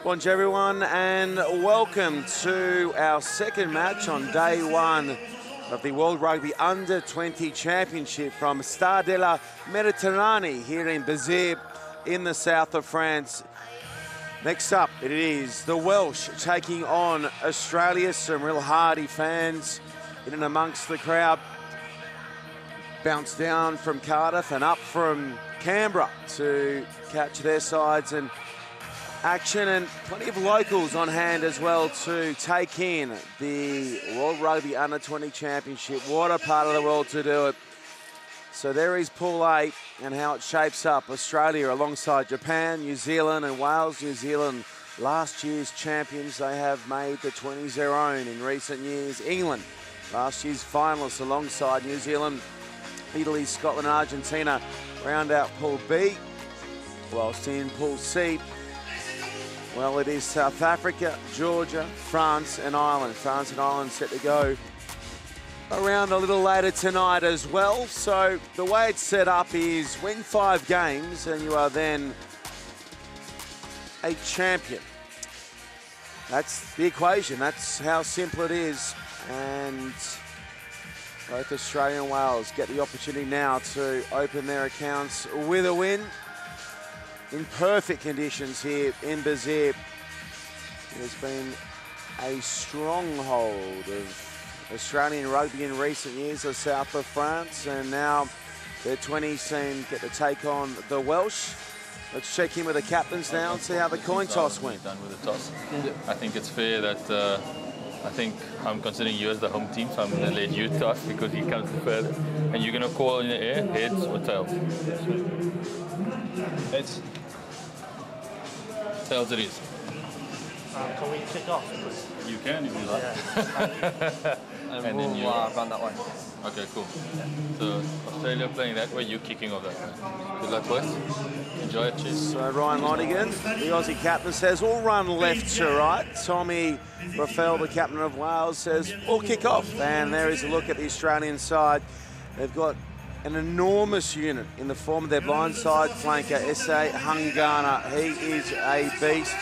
Bonjour everyone and welcome to our second match on day one of the World Rugby Under-20 Championship from Stade de la Méditerranée here in Béziers in the south of France. Next up it is the Welsh taking on Australia. Some real hardy fans in and amongst the crowd. Bounce down from Cardiff and up from Canberra to catch their sides and action, and plenty of locals on hand as well to take in the World Rugby Under-20 Championship. What a part of the world to do it. So there is Pool 8 and how it shapes up. Australia alongside Japan, New Zealand and Wales. New Zealand, last year's champions. They have made the 20s their own in recent years. England, last year's finalists alongside New Zealand. Italy, Scotland and Argentina round out Pool B. Whilst in Pool C, well, it is South Africa, Georgia, France and Ireland. France and Ireland set to go around a little later tonight as well. So the way it's set up is win 5 games and you are then a champion. That's the equation. That's how simple it is. And both Australia and Wales get the opportunity now to open their accounts with a win. In perfect conditions here in Béziers. There's been a stronghold of Australian rugby in recent years, the south of France, and now their 20s team get to take on the Welsh. Let's check in with the captains now and see how the coin toss went. Done with the toss. I think it's fair that I think I'm considering you as the home team, so I'm going to let you toss because he comes further. And you're going to call in the air, heads or tails? Heads. Tails it is. Can we kick off, please? You can if you like. Yeah. and then you run that way. Okay, cool. Yeah. So Australia playing that way, you kicking off that way. Good luck, boys. Enjoy it, cheers. So Ryan Lonergan, the Aussie captain, says we'll run left to right. Tommy Raffel, the captain of Wales, says we'll kick off. And there is a look at the Australian side. They've got an enormous unit in the form of their blindside flanker, S.A. Hungana. He is a beast.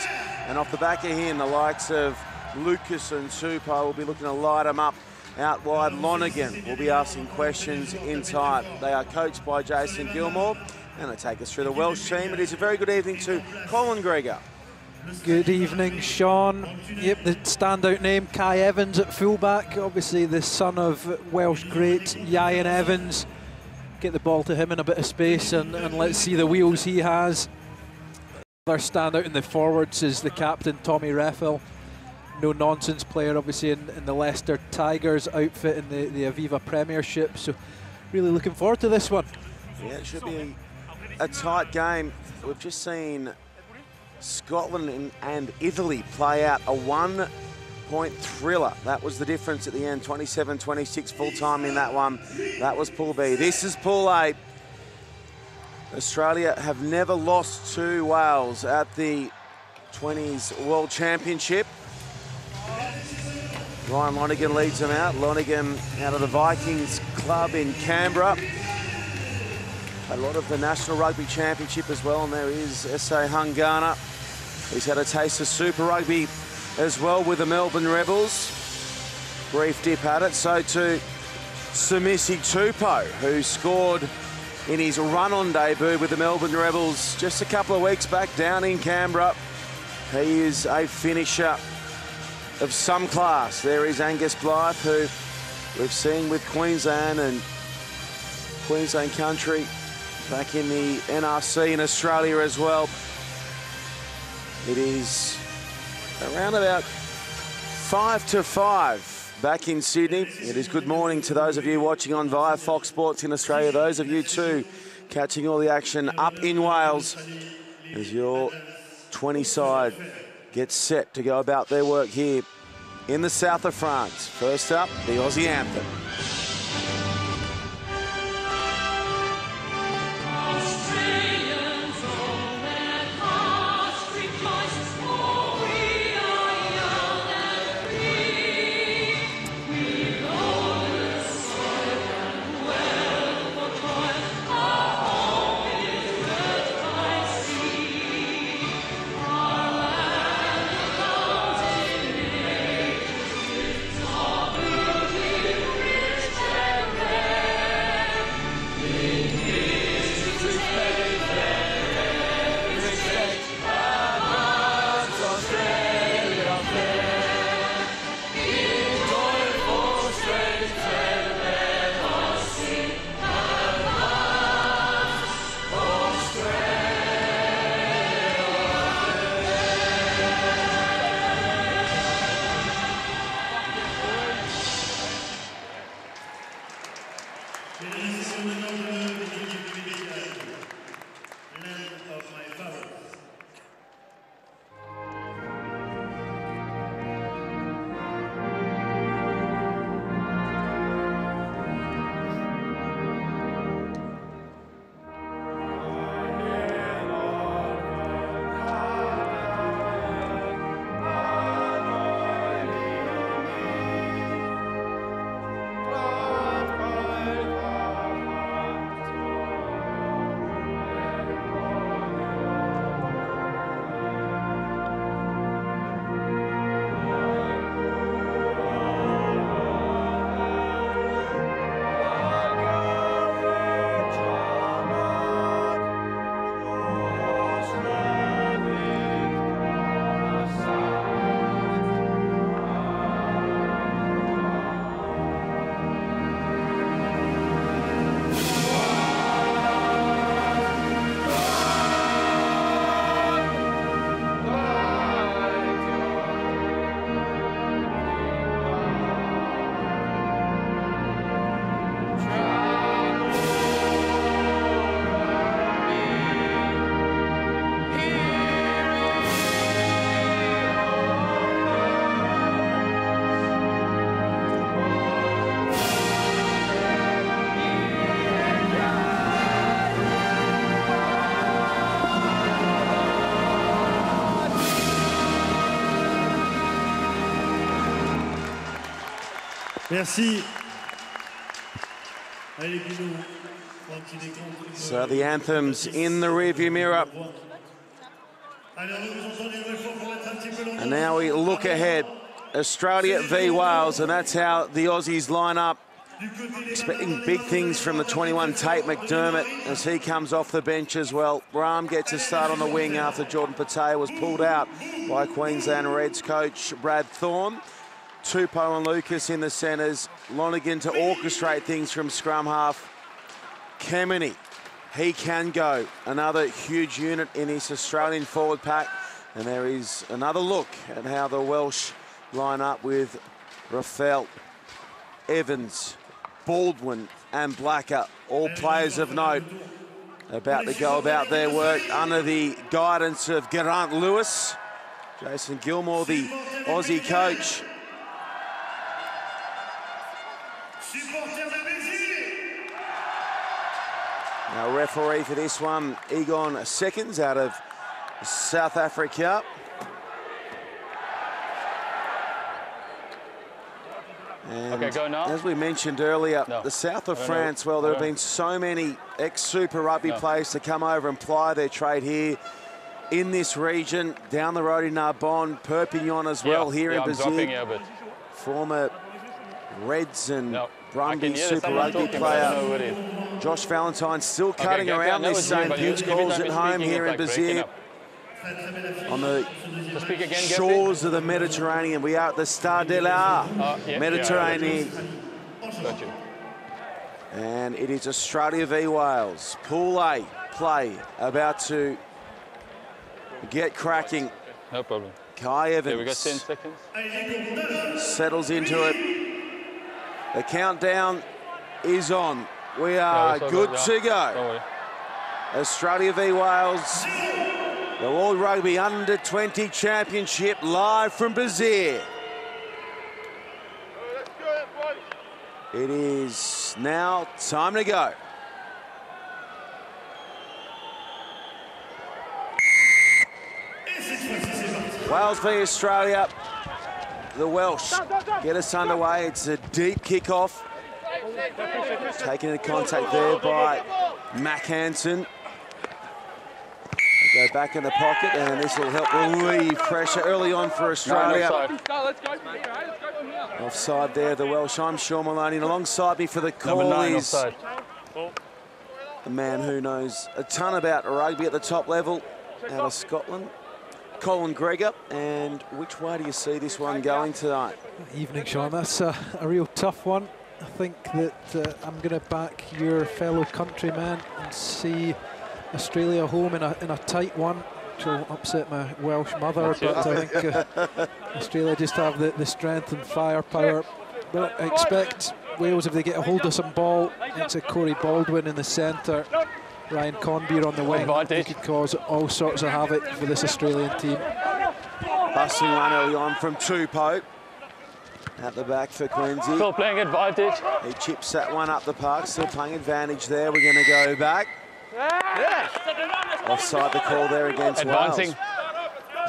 And off the back of him, the likes of Lucas and Tupou will be looking to light them up. Out wide, Lonergan will be asking questions in tight. They are coached by Jason Gilmore, and they take us through the Welsh team. It is a very good evening to Colin Gregor. Good evening, Sean. Yep, the standout name, Kai Evans at fullback. Obviously the son of Welsh great Ieuan Evans. Get the ball to him in a bit of space and let's see the wheels he has. Other standout in the forwards is the captain, Tommy Raffel. No-nonsense player, obviously, in the Leicester Tigers outfit in the Aviva Premiership. So really looking forward to this one. Yeah, it should be a tight game. We've just seen Scotland and Italy play out a 1-point thriller. That was the difference at the end, 27-26 full time in that one. That was Pool B. This is Pool A. Australia have never lost to Wales at the 20s World Championship. Ryan Lonergan leads them out. Lonergan out of the Vikings club in Canberra. A lot of the National Rugby Championship as well, and there is S.A. Hungana. He's had a taste of Super Rugby as well with the Melbourne Rebels. Brief dip at it. So to Sumisi Tupou, who scored in his run-on debut with the Melbourne Rebels just a couple of weeks back down in Canberra. He is a finisher of some class. There is Angus Blythe, who we've seen with Queensland and Queensland country back in the NRC in Australia as well. It is around about 5-5 back in Sydney. It is good morning to those of you watching on via Fox Sports in Australia. Those of you too catching all the action up in Wales as your 20 side gets set to go about their work here in the south of France. First up, the Aussie anthem. Merci. So the anthem's in the rearview mirror. And now we look ahead. Australia v Wales, and that's how the Aussies line up. Expecting big things from the 21, Tate McDermott, as he comes off the bench as well. Rahm gets a start on the wing after Jordan Patea was pulled out by Queensland Reds coach Brad Thorne. Tupou and Lucas in the centres. Lonergan to orchestrate things from scrum half. Kemeny, he can go. Another huge unit in his Australian forward pack. And there is another look at how the Welsh line up with Rafael, Evans, Baldwin and Blacker, all players of note, about to go about their work under the guidance of Geraint Lewis. Jason Gilmore, the Aussie coach. Now referee for this one, Egon Seconds out of South Africa. And okay, go now. As we mentioned earlier, the south of France, well, there have been so many ex-Super Rugby players to come over and ply their trade here in this region. Down the road in Narbonne, Perpignan as well, here in Béziers. Former Reds and Brumby Super Rugby player Josh Valentine still cutting around this same pitch, calls it home here in Béziers. On the shores of the Mediterranean. We are at the Stade de l'Art, Mediterranean. And it is Australia v Wales. Pool A play about to get cracking. No problem. Kai Evans. We got 10 seconds. Settles into it. The countdown is on. We are good to go. Australia v Wales. The World Rugby Under-20 Championship live from Béziers. It is now time to go. Wales v Australia. The Welsh get us underway. It's a deep kickoff. Taken into contact there by Mac Hansen. Go back in the pocket, and this will help relieve pressure early on for Australia. Offside there, the Welsh. I'm Sean Maloney, and alongside me for the call is a man who knows a ton about rugby at the top level out of Scotland, Colin Gregor. And which way do you see this one going tonight? Evening, Sean. That's a real tough one. I think that I'm going to back your fellow countryman and see Australia home in a tight one, which will upset my Welsh mother, but I think Australia just have the strength and firepower. But I expect Wales, if they get a hold of some ball, it's a Corey Baldwin in the centre, Ryan Conbeer on the wing. They could cause all sorts of havoc for this Australian team. Busting one early on from Tupou. At the back for Quincy. Still playing advantage. He chips that one up the park, still playing advantage there. We're going to go back. Offside the call there against Advancing.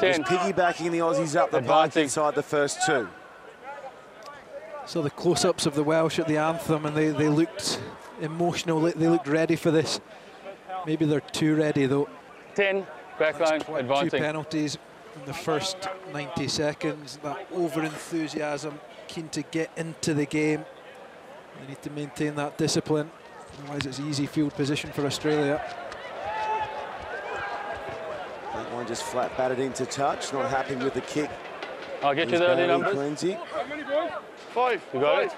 Wales. Just piggybacking the Aussies up the park inside the first two. So the close-ups of the Welsh at the anthem, and they looked emotional, they looked ready for this. Maybe they're too ready though. 10, backline, advancing. 2 penalties in the first 90 seconds, that over-enthusiasm, keen to get into the game. They need to maintain that discipline. Otherwise, it's easy field position for Australia. That one just flat batted into touch. Not happy with the kick. I'll get you the early numbers. Quincy. 5. You got it?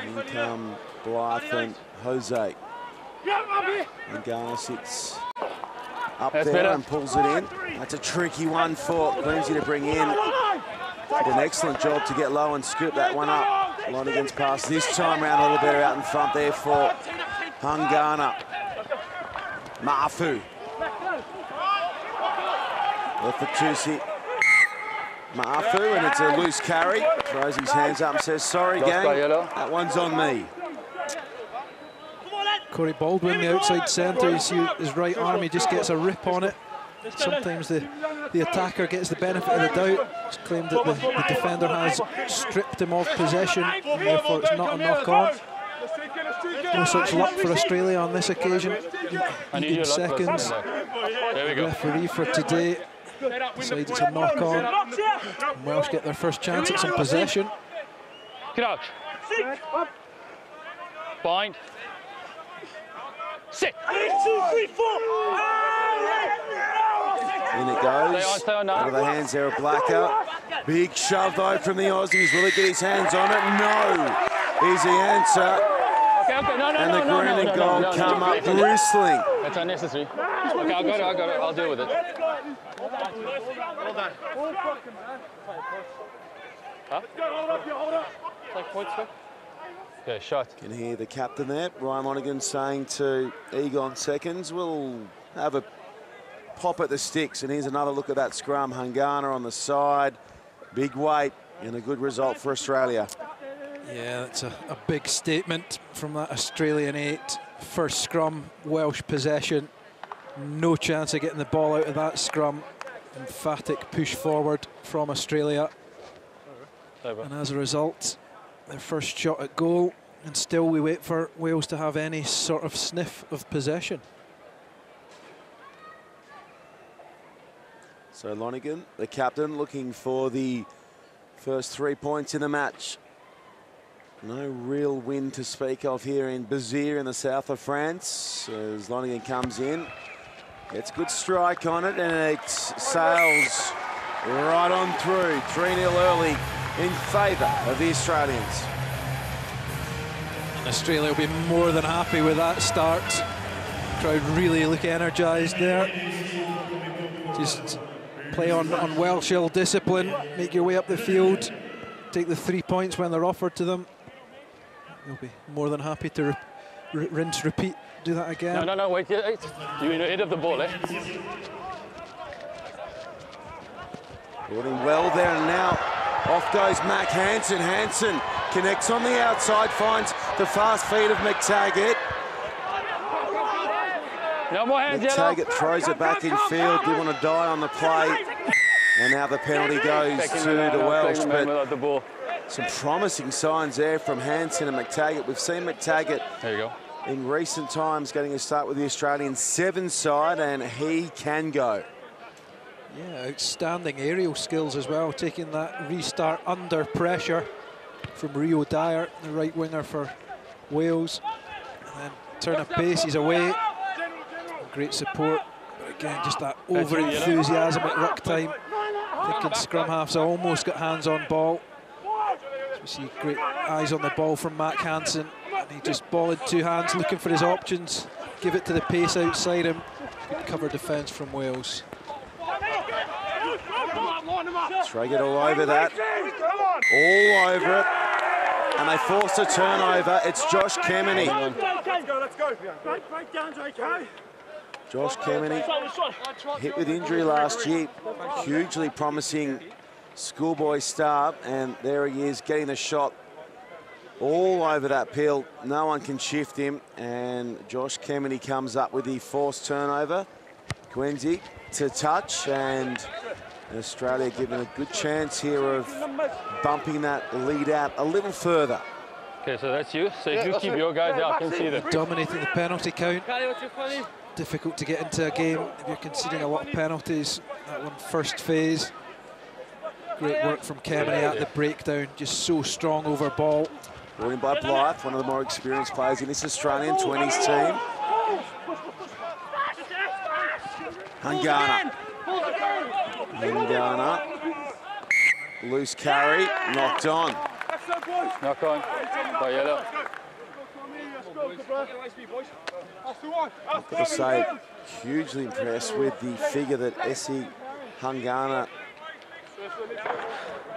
In come Blythe and Jose. And Garner sits up That's there better. And pulls it in. That's a tricky one for Quincy to bring in. Did an excellent job to get low and scoop that one up. Lonergan's pass this time around a little better out in front there for Hungana. Mafu. Lefatusi. Mafu, and it's a loose carry. Throws his hands up and says, sorry, gang, that one's on me. Corey Baldwin, the outside centre, you see his right arm, he just gets a rip on it. Sometimes the the attacker gets the benefit of the doubt. It's claimed that the defender has stripped him of possession, and therefore it's not a knock-on. No such luck for Australia on this occasion. In seconds, the referee for today decides it's a knock-on. And Welsh get their first chance at some possession. Crouch. Bind. Sit. In it goes. Stay on now. Out of the hands there of Blacker. Big shove though from the Aussies. Will he get his hands on it? No. Easy answer. Okay, no, and the green and gold come up bristling. That's unnecessary. Okay, I got it. I'll deal with it. Huh? Take points, sir. Yeah, shot. Can hear the captain there, Ryan Lonergan, saying to Egon Seconds, we'll have a pop at the sticks. And here's another look at that scrum. Hungana on the side. Big weight and a good result for Australia. Yeah, that's a big statement from that Australian 8. First scrum, Welsh possession. No chance of getting the ball out of that scrum. Emphatic push forward from Australia. And as a result, their first shot at goal, and still we wait for Wales to have any sort of sniff of possession. So Lonergan, the captain, looking for the first 3 points in the match. No real win to speak of here in Béziers in the south of France. As Lonergan comes in, gets good strike on it, and it sails right on through. 3-0 early in favour of the Australians. And Australia will be more than happy with that start. Crowd really look energised there. Just play on Welsh ill discipline, make your way up the field, take the 3 points when they're offered to them. They'll be more than happy to rinse, repeat, do that again. No, wait. You're in the head of the ball, eh? Holding well there, and now off goes Mac Hansen. Hansen connects on the outside, finds the fast feet of McTaggart. No more hands, McTaggart throws it back in field. Didn't want to die on the play. And now the penalty goes to the Welsh. But some promising signs there from Hansen and McTaggart. We've seen McTaggart there you go. in recent times getting a start with the Australian 7 side, and he can go. Yeah, outstanding aerial skills as well, taking that restart under pressure from Rio Dyer, the right winger for Wales. And then turn of pace, he's away. Great support, but again, just that over-enthusiasm at ruck time. Thinking scrum halves almost got hands on ball. So we see great eyes on the ball from Mac Hansen, and he just ball in 2 hands, looking for his options. Give it to the pace outside him. Good cover defence from Wales. Traeger all over that, all over it, and they force a turnover. It's Josh Kemeny. Josh Kemeny, hit with injury last year, hugely promising schoolboy start, and there he is getting the shot all over that peel. No one can shift him, and Josh Kemeny comes up with the forced turnover. Quenzi to touch, and Australia given a good chance here of bumping that lead out a little further. Okay, so that's you. So if you keep your guys out, I can see them. Dominating the penalty count. Difficult to get into a game if you're conceding a lot of penalties. That one first phase. Great work from Kemeny at the breakdown. Just so strong over ball. Brought in by Blythe, one of the more experienced players in this Australian 20s team. Hungana. Loose carry, knocked on. Knock on. By yellow. I've got to say, hugely impressed with the figure that Essie Hungana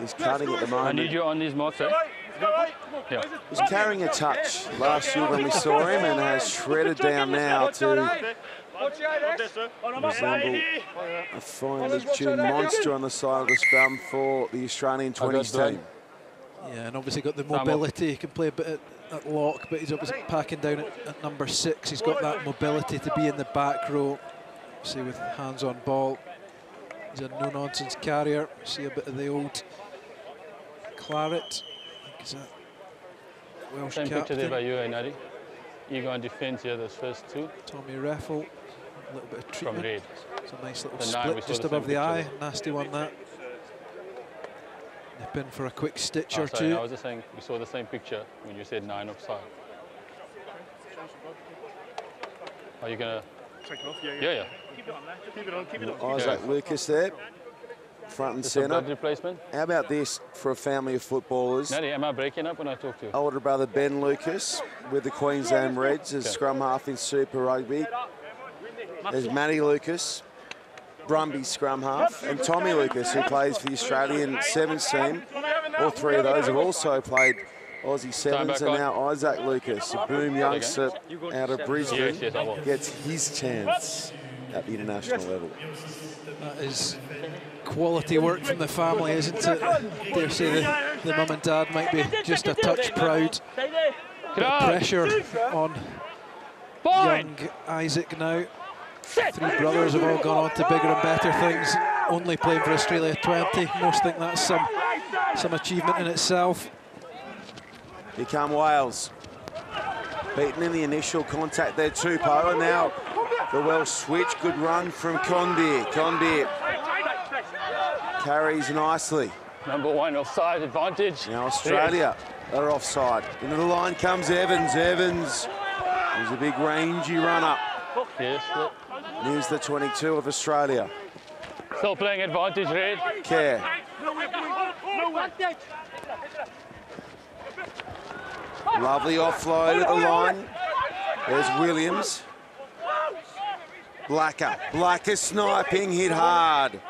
is cutting at the moment. I need you on these marks, eh? Yeah. He's carrying a touch last year when we saw him, and has shredded down now to resemble a finely tuned monster on the side of the scrum for the Australian 20s team. Yeah, and obviously got the mobility. He can play a bit at lock, but he's obviously packing down at number 6. He's got that mobility to be in the back row. See, with hands on ball, He's a no-nonsense carrier. See a bit of the old claret. I think he's a Welsh Same picture there captain. by you, Nadi. You go on defence here, those first two. Tommy Reffel, a little bit of From treatment. red. It's a nice little The 9, we split saw just the above same the picture eye. there. Nasty one, that. Nip in for a quick stitch Oh, or sorry, two. I was just saying, we saw the same picture when you said 9 offside. Are you going to... Take it off, yeah. Yeah. Keep it on there. Keep it on, keep it on. Isaac Lucas there, front and Just a blood centre. replacement. How about this for a family of footballers? Nadi, am I breaking up when I talk to you? Older brother Ben Lucas with the Queensland Reds as Okay. scrum half in Super Rugby. There's Matty Lucas, Brumby scrum half, and Tommy Lucas, who plays for the Australian Sevens team. All three of those have also played Aussie Sevens, and now Isaac Lucas, a boom youngster out of Brisbane, Yes, I will. gets his chance at the international level. That is quality work from the family, isn't it? Dare say the mum and dad might be just a touch proud. Bit of pressure on young Isaac now. Three brothers have all gone on to bigger and better things. Only playing for Australia 20. Most think that's some achievement in itself. Here come Wales. Beaten in the initial contact there, Tupou, and now the Welsh switch. Good run from Conbeer. Conbeer carries nicely. Number 1 offside advantage. Now Australia are offside. Into the line comes Evans. Evans is a big rangy runner. Yes. Here's the 22 of Australia. Still playing advantage, red. Care. Lovely offload at the line. There's Williams. Blacker sniping, hit hard.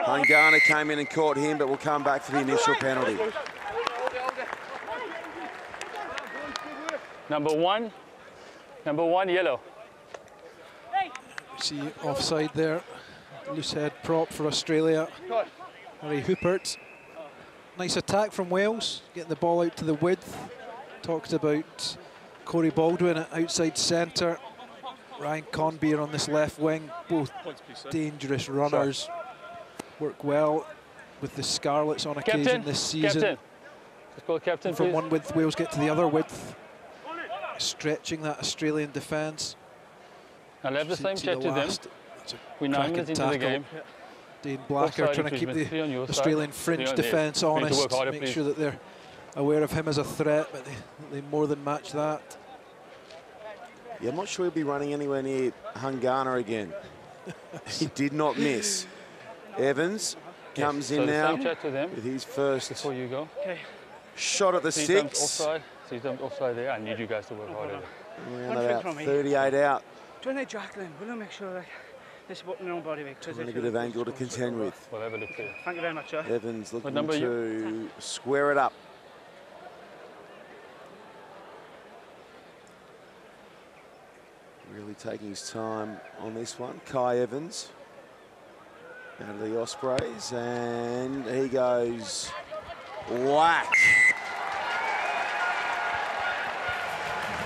Hungana came in and caught him, but will come back for the initial penalty. Number 1, yellow. See offside there. Loose head prop for Australia. Harry Houpert. Nice attack from Wales, getting the ball out to the width. Talked about Corey Baldwin at outside centre. Ryan Conbeer on this left wing. Both dangerous runners. Work well with the Scarlets on occasion this season. Captain. Let's go captain, From please. one width, Wales get to the other width. Stretching that Australian defence. I'll have the same See chat the to them. last. It's a We're 9 cracking minutes into the tackle. game. Dane Blacker Offside trying to keep infringement, 3 on the your side, Australian 3 fringe on theirs. defence We need to honest, work harder, make please. sure that they're aware of him as a threat, but they more than match that. Yeah, I'm not sure he'll be running anywhere near Hungana again. He did not miss. Evans comes So in the now same chat to them with his first before you go. shot at the 3 times six. offside. 3 times offside there. I need you guys to work harder. Around about 38 out. Don't they, Jacqueline? We'll make sure that this button on body weight. And a bit of angle to contend with. We'll have a look there. Thank you very much, sir. Evans looking number are to square it up. Really taking his time on this one. Kai Evans out of the Ospreys, and he goes whack.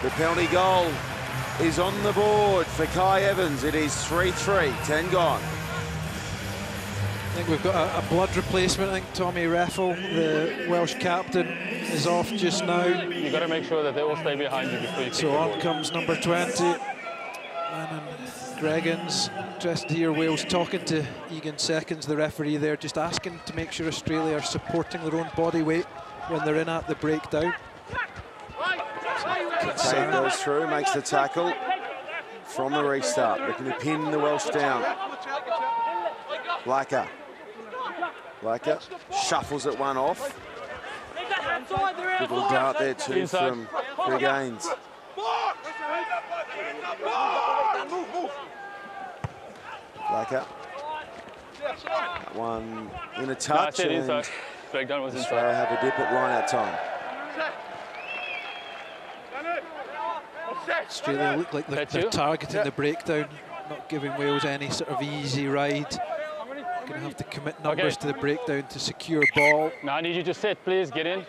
The penalty goal is on the board for Kai Evans. It is 3-3, 10 gone. I think we've got a blood replacement. I think Tommy Reffel, the Welsh captain, is off just now. You got to make sure that they all stay behind you before you kick So the on ball. comes number 20. And Greggins, interested to hear Wales talking to Egan Seconds, the referee there, just asking to make sure Australia are supporting their own body weight when they're in at the breakdown. Save goes through, makes the tackle from the restart. Looking to pin the Welsh down. Blacker shuffles it one off. Good little dart there too Inside. from Greg Haynes. Blacker. That one in a touch, That's it, and inside. Breakdown was Australia inside. have a dip at line-out time. Australia look like That's they're you? targeting the breakdown, not giving Wales any sort of easy ride. Going to have to commit numbers to the breakdown to secure ball. Now I need you to sit, please. Get in.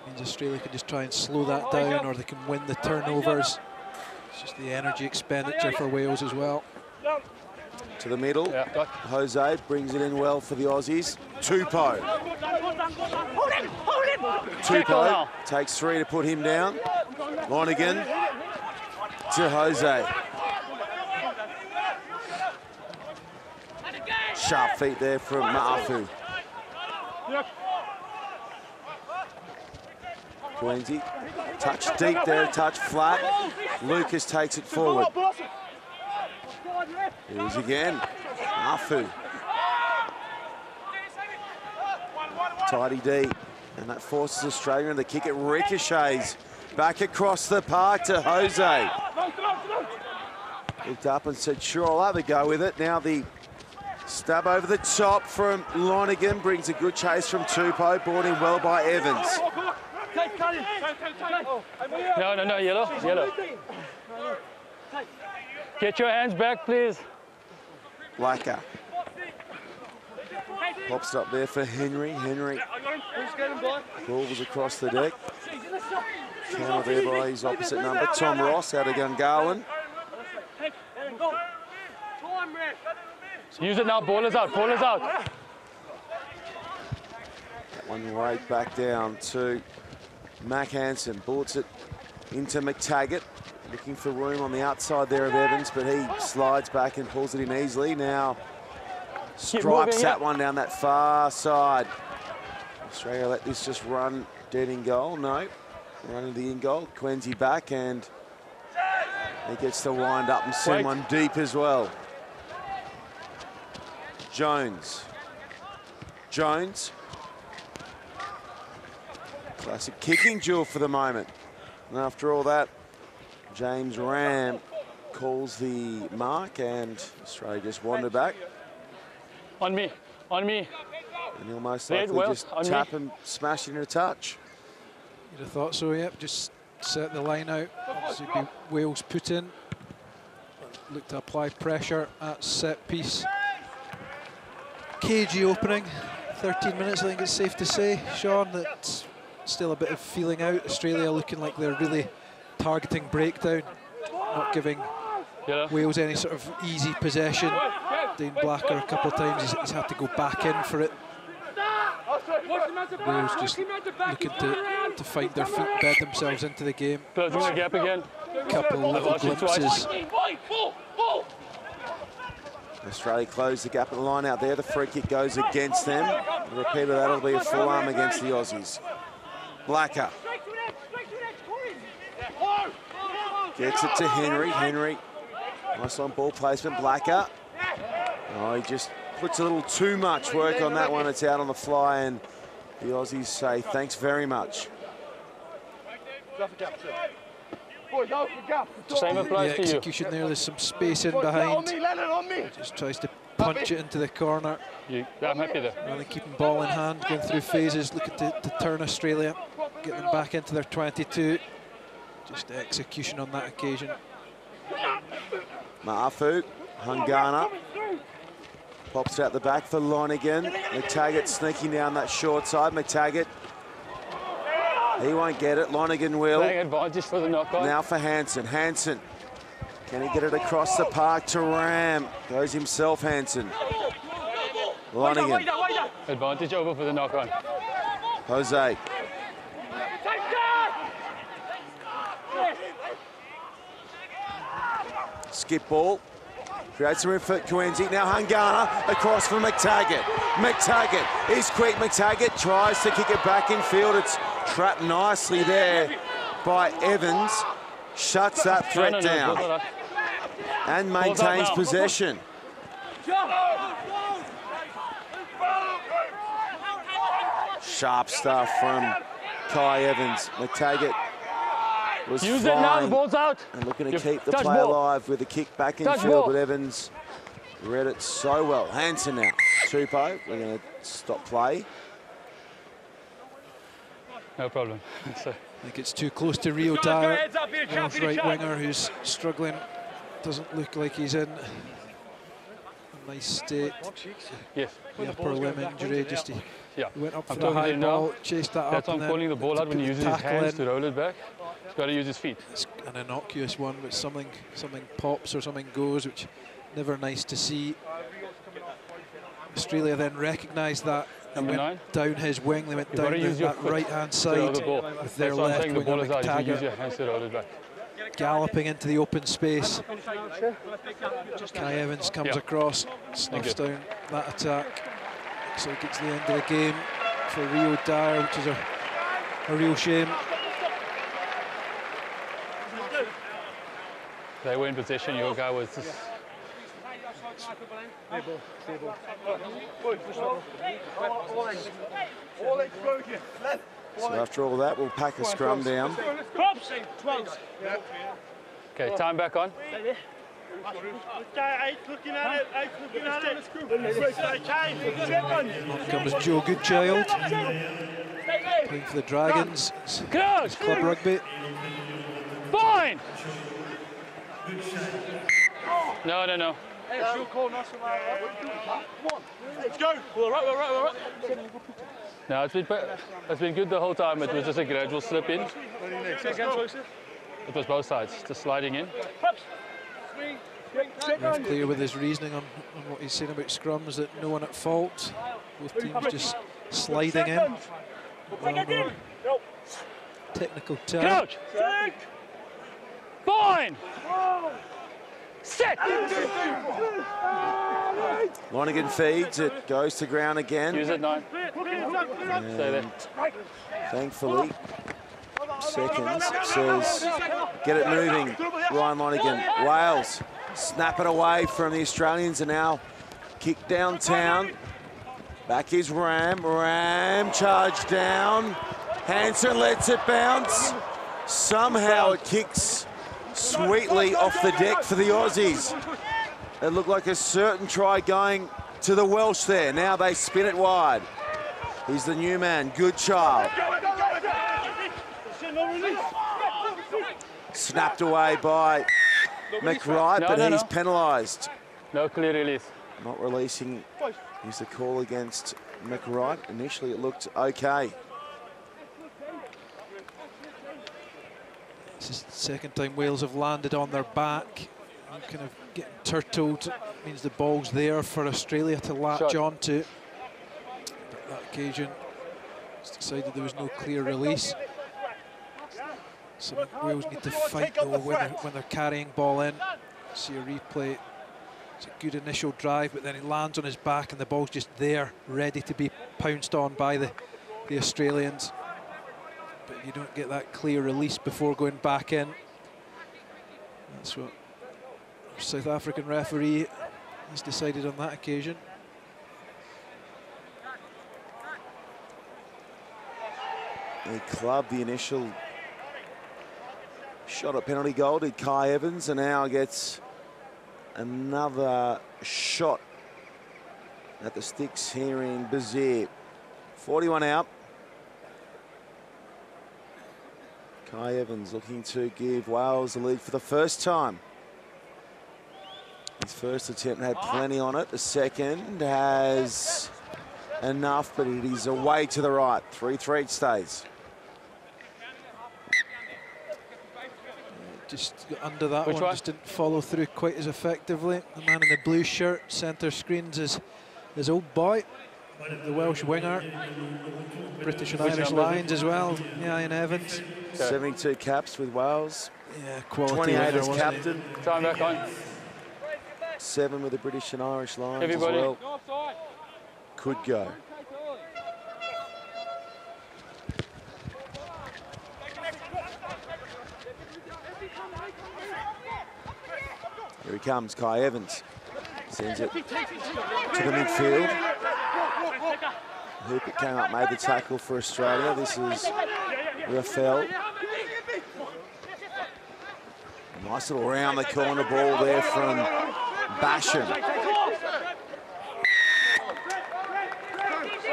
Means Australia can just try and slow that down, or they can win the turnovers. It's just the energy expenditure for Wales as well. to the middle. Yeah, got. Jose brings it in well for the Aussies. Tupou. Tupou takes 3 to put him down. Lonergan to Jose. Sharp feet there from Ma'afu. Queensy, touch deep there, touch flat. Lucas takes it forward. Here's again, Ma'afu. Tidy D, and that forces Australia, and the kick, it ricochets back across the park to Jose. Looked up and said, sure, I'll have a go with it. Now the stab over the top from Lonergan brings a good chase from Tupou, brought in well by Evans. No, yellow. Get your hands back, please. Blacker. Pops it up there for Henry. Henry balls across the deck. Counter there by his opposite number, Tom Ross out of Gungahlin. Use it now, ball is out. That one right back down to Mac Hansen. Bullets it into McTaggart. Looking for room on the outside there of Evans, but he slides back and pulls it in easily. Now stripes that one down that far side. Australia let this just run dead in goal. No, running the in goal. Quenzy back, and he gets to wind up and send one deep as well. Jones. Classic kicking duel for the moment. And after all that, James Ram calls the mark, and Australia just wander back. On me. And he'll most likely just tap and smash it in a touch. You'd have thought so, yep. Just set the line out. Obviously be Wales put in. Look to apply pressure at set piece. Cagey opening. 13 minutes, I think it's safe to say, Sean, that still a bit of feeling out. Australia looking like they're really targeting breakdown, not giving Wales any sort of easy possession. Dane Blacker a couple of times, he's had to go back in for it. Wales just looking to find their feet, bed themselves into the game. Closing the gap again. Couple little glimpses. Australia close the gap at the line out there. The free kick goes against them. A repeat of that will be a full arm against the Aussies. Blacker. Gets it to Henry. Henry, nice on ball placement. Blacker. Oh, he just puts a little too much work on that one. It's out on the fly, and the Aussies say thanks very much. Same applies to you. Execution there, there's some space in behind. Just tries to punch it into the corner. I'm happy there. Rather than keeping ball in hand, going through phases, looking to turn Australia, get them back into their 22. Just execution on that occasion. Ma'afu, Hungana. Pops out the back for Lonergan. McTaggart sneaking down that short side. McTaggart, he won't get it. Lonergan will. Playing advantage for the knock-on. Now for Hansen. Hansen, can he get it across the park to Ram? Goes himself, Hansen. Lonergan. Advantage over for the knock-on. Jose. Skip ball. Creates some room for Quenzy. Now Hungana across for McTaggart. McTaggart is quick. McTaggart tries to kick it back in field. It's trapped nicely there by Evans. Shuts that threat down and maintains possession. Sharp stuff from Kai Evans. McTaggart was Use it now, the ball's out. And looking to keep the play alive with a kick back in field, but Evans read it so well. Hansen now. Tupou, we're going to stop play. No problem. I think it's too close to Rio Dyer, Welsh right winger who's struggling. Doesn't look like he's in a nice state. Yes. The upper limb injury, just he went up for the talking high ball, now. chased that That's up. why I'm calling the ball out when he uses his hands to roll it back. He's got to use his feet. It's an innocuous one, but something pops or something goes, which never nice to see. Australia then recognised that and Number went 9. down his wing. They went You've got down to use your that foot right-hand to hold side the ball. with their That's what I'm left saying, the winger ball is out. You can use your McTaggart hands to hold it back. galloping into the open space. Kai Evans comes across, snuffs down that attack. So it gets the end of the game for Rio Dyer, which is a real shame. They were in position, your guy was just... So after all that, we'll pack a scrum down. Okay, time back on. On comes Joe Goodchild, playing for the Dragons. It's club rugby. Fine! No. Let's go. All right. No, it's been good the whole time. It was just a gradual slip in. It was both sides, just sliding in. Ref clear with his reasoning on what he's saying about scrums, that no one at fault. Both teams just sliding in. Technical turn. Crouch! Fine! Set! Lonergan feeds, it goes to ground again. Use it, 9. Stay there. Thankfully, seconds says, get it moving, Ryan Lonergan. Wales snap it away from the Australians and now kick downtown. Back is Ram. Ram charged down. Hanson lets it bounce. Somehow it kicks sweetly off the deck for the Aussies. It looked like a certain try going to the Welsh there. Now they spin it wide. He's the new man, Goodchild. Snapped away by McWright, but he's penalised. No clear release. Not releasing is the call against McWright. Initially it looked okay. This is the second time Wales have landed on their back. And kind of getting turtled means the ball's there for Australia to latch onto. But that occasion, it's decided there was no clear release. So Wales need to fight though when they're carrying ball in. See a replay. It's a good initial drive, but then he lands on his back and the ball's just there, ready to be pounced on by the Australians. But you don't get that clear release before going back in. That's what our South African referee has decided on that occasion. He clubbed the initial shot at penalty goal, did Kai Evans, and now gets another shot at the sticks here in Bazir. 41 out. Kai Evans looking to give Wales the lead for the first time. His first attempt had plenty on it. The second has enough, but it is away to the right. 3-3 it stays. Just got under that one, just didn't follow through quite as effectively. The man in the blue shirt, centre screens his old boy, the Welsh winger, British and Irish Lions as well, Ian Evans. 72 caps with Wales. Yeah, quality 28 winner, as captain. Time back on. 7 with the British and Irish Lions Everybody. as well. Could go. Here he comes, Kai Evans. Sends it to the midfield. Hooper came up, made the tackle for Australia. This is Rafael. Nice little round the corner ball there from Basham.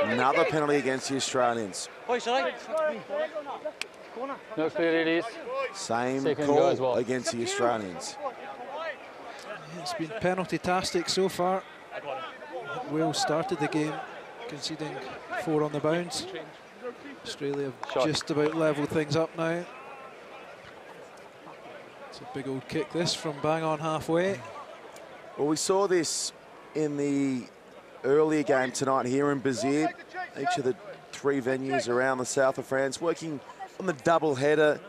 Another penalty against the Australians. No clear release. Same Second call go as well. against the Australians. It's been penalty-tastic so far. Wales started the game conceding 4 on the bounce. Australia have just about leveled things up now. It's a big old kick this from bang on halfway. Well, we saw this in the earlier game tonight here in Béziers, each of the 3 venues around the south of France, working on the double-header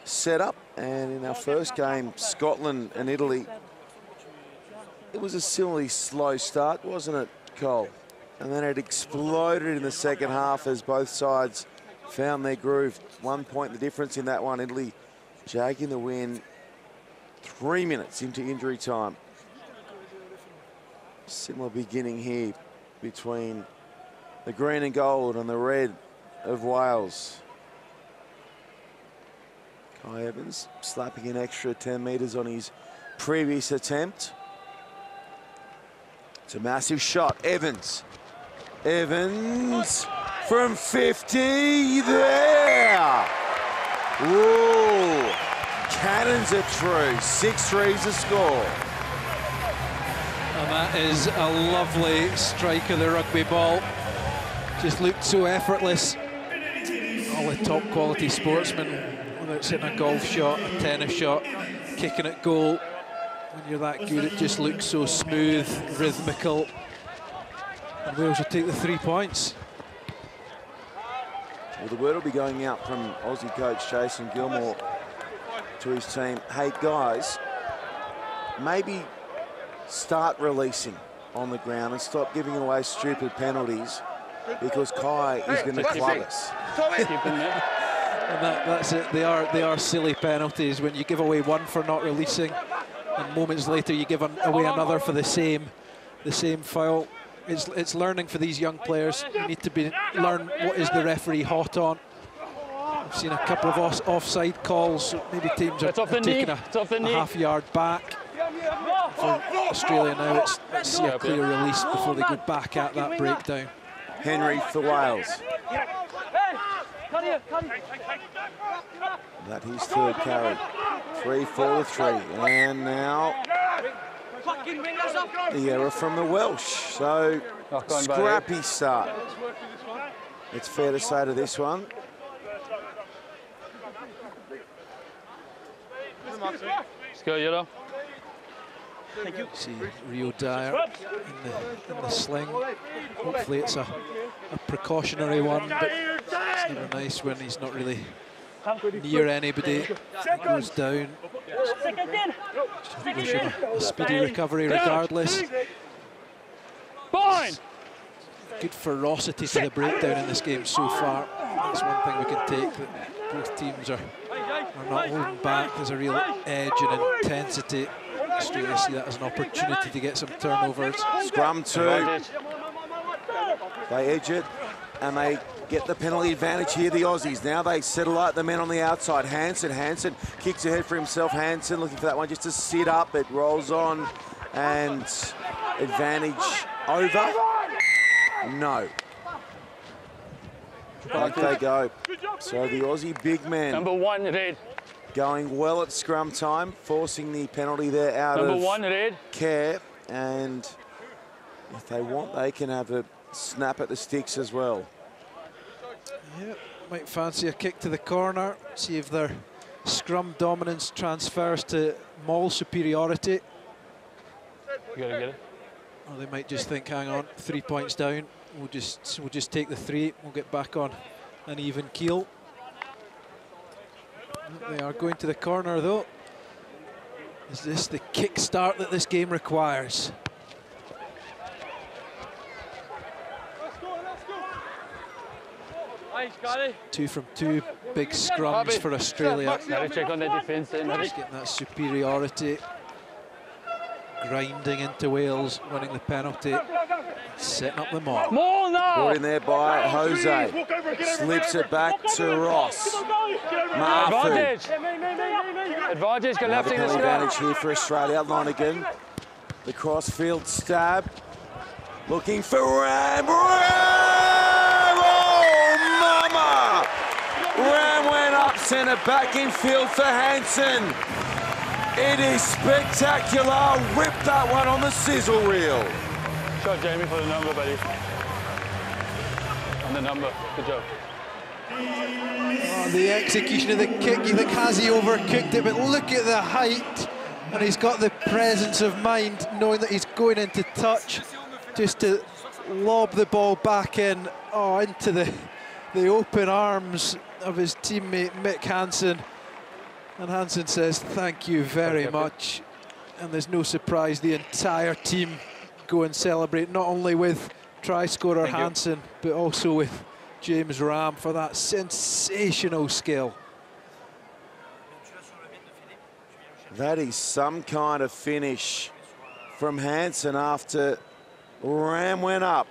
setup. And in our first game, Scotland and Italy, it was a similarly slow start, wasn't it, Cole? And then it exploded in the second half as both sides found their groove. 1 point the difference in that one. Italy jagging the win 3 minutes into injury time. Similar beginning here between the green and gold and the red of Wales. Kai Evans slapping an extra 10 metres on his previous attempt. It's a massive shot. Evans from 50 there. Ooh, cannons are through. 6 threes to score. And that is a lovely strike of the rugby ball. Just looked so effortless. All the top quality sportsmen, whether it's hitting a golf shot, a tennis shot, kicking at goal. When you're that good, it just looks so smooth, rhythmical. And Wales will take the 3 points. Well, the word will be going out from Aussie coach Jason Gilmore to his team. Hey, guys, maybe start releasing on the ground and stop giving away stupid penalties, because Kai is going to club us. And that's it. They are silly penalties when you give away one for not releasing, and moments later you give away another for the same foul. It's learning for these young players. You need to learn what is the referee hot on. I've seen a couple of offside calls. Maybe teams are taking a half yard back. For Australia now, let's see a clear release before they go back at that breakdown. Henry for Wales. That his third carry. 3 for the 3. And now the error from the Welsh. So scrappy start. It's fair to say to this one. Let's go, yellow. Thank you. See Rio Dyer in the sling. Hopefully it's a precautionary one, but it's never nice when he's not really near anybody. He goes down. Wish him a speedy recovery regardless. Fine. Good ferocity to the breakdown in this game so far. That's one thing we can take, that both teams are not holding back. There's a real edge and intensity. Australia see that as an opportunity to get some turnovers. Scrum 2. They edge it and they get the penalty advantage here, the Aussies. Now they settle out the men on the outside. Hansen kicks ahead for himself. Hansen looking for that one just to sit up. It rolls on and advantage over. No. Back they go. So the Aussie big men. Number 1, red. Going well at scrum time, forcing the penalty there out Number of 1, red. care. And if they want, they can have a snap at the sticks as well. Yeah, might fancy a kick to the corner. See if their scrum dominance transfers to maul superiority. You gotta get it. Or they might just think, hang on, 3 points down. We'll just take the 3. We'll get back on an even keel. They are going to the corner though. Is this the kick start that this game requires? It's 2 from 2, big scrums for Australia. Gotta check on the defence. Just getting that superiority. Grinding into Wales, winning the penalty. Setting up the maul. More now! Brought in there by Jose. Slips it back to Ross. Mafu. Advantage! Advantage, collapsing the scrum. Advantage here for Australia. Lonergan. The crossfield stab. Looking for Ram. Ram! Oh, mama! Ram went up centre, back in field for Hansen. It is spectacular. Whip that one on the sizzle reel. Shot Jamie for the number, buddy. On the number. Good job. Oh, the execution of the kick, you think, has he overcooked it? But look at the height And he's got the presence of mind, knowing that he's going into touch, just to lob the ball back in, into the open arms of his teammate Mick Hansen. And Hansen says, thank you very much. And there's no surprise, the entire team go and celebrate, not only with try scorer Hansen, but also with James Ram for that sensational skill. That is some kind of finish from Hansen after Ram went up.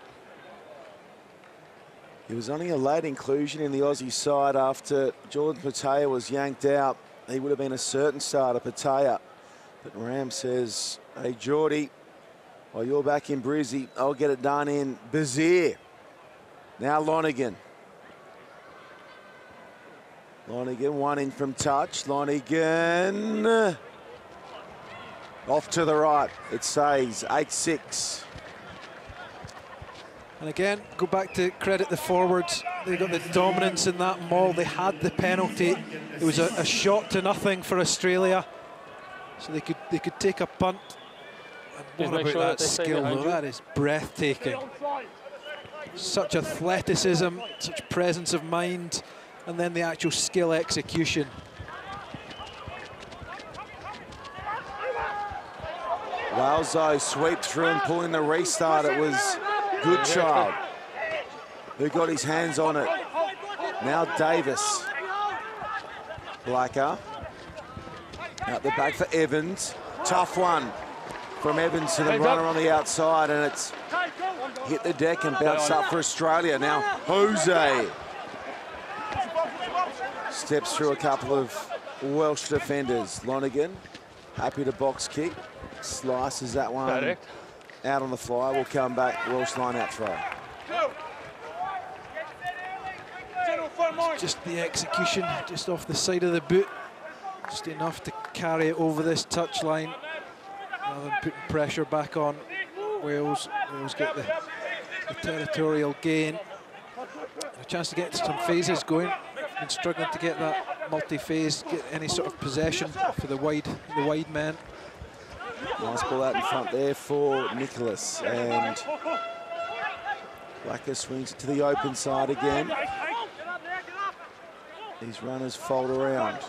He was only a late inclusion in the Aussie side after Jordan Patea was yanked out. He would have been a certain starter, Patea. But Ram says, hey, Geordie, while you're back in Brizzy, I'll get it done in Bazir. Now Lonergan. Lonergan, one in from touch. Lonergan off to the right. It says 8-6. And again, go back to credit the forwards. They got the dominance in that maul. They had the penalty. It was a shot to nothing for Australia, so they could take a punt. And what about that skill, though? That is breathtaking. Such athleticism, such presence of mind, and then the actual skill execution. Wales, though, sweep through and pulling the restart. It was Goodchild who got his hands on it. Now Davis. Blacker. Out the back for Evans. Tough one from Evans to the runner on the outside, and it's hit the deck and bounced up for Australia. Now Jose steps through a couple of Welsh defenders. Lonergan happy to box kick. Slices that one out on the fly. Will come back. Welsh line out throw. Just the execution, just off the side of the boot. Just enough to carry it over this touchline rather than putting pressure back on Wales. Wales get the territorial gain. A chance to get some phases going. Been struggling to get that multi-phase, get any sort of possession for the wide man. Nice ball out in front there for Nicholas, and Blacker swings it to the open side again. These runners fold around.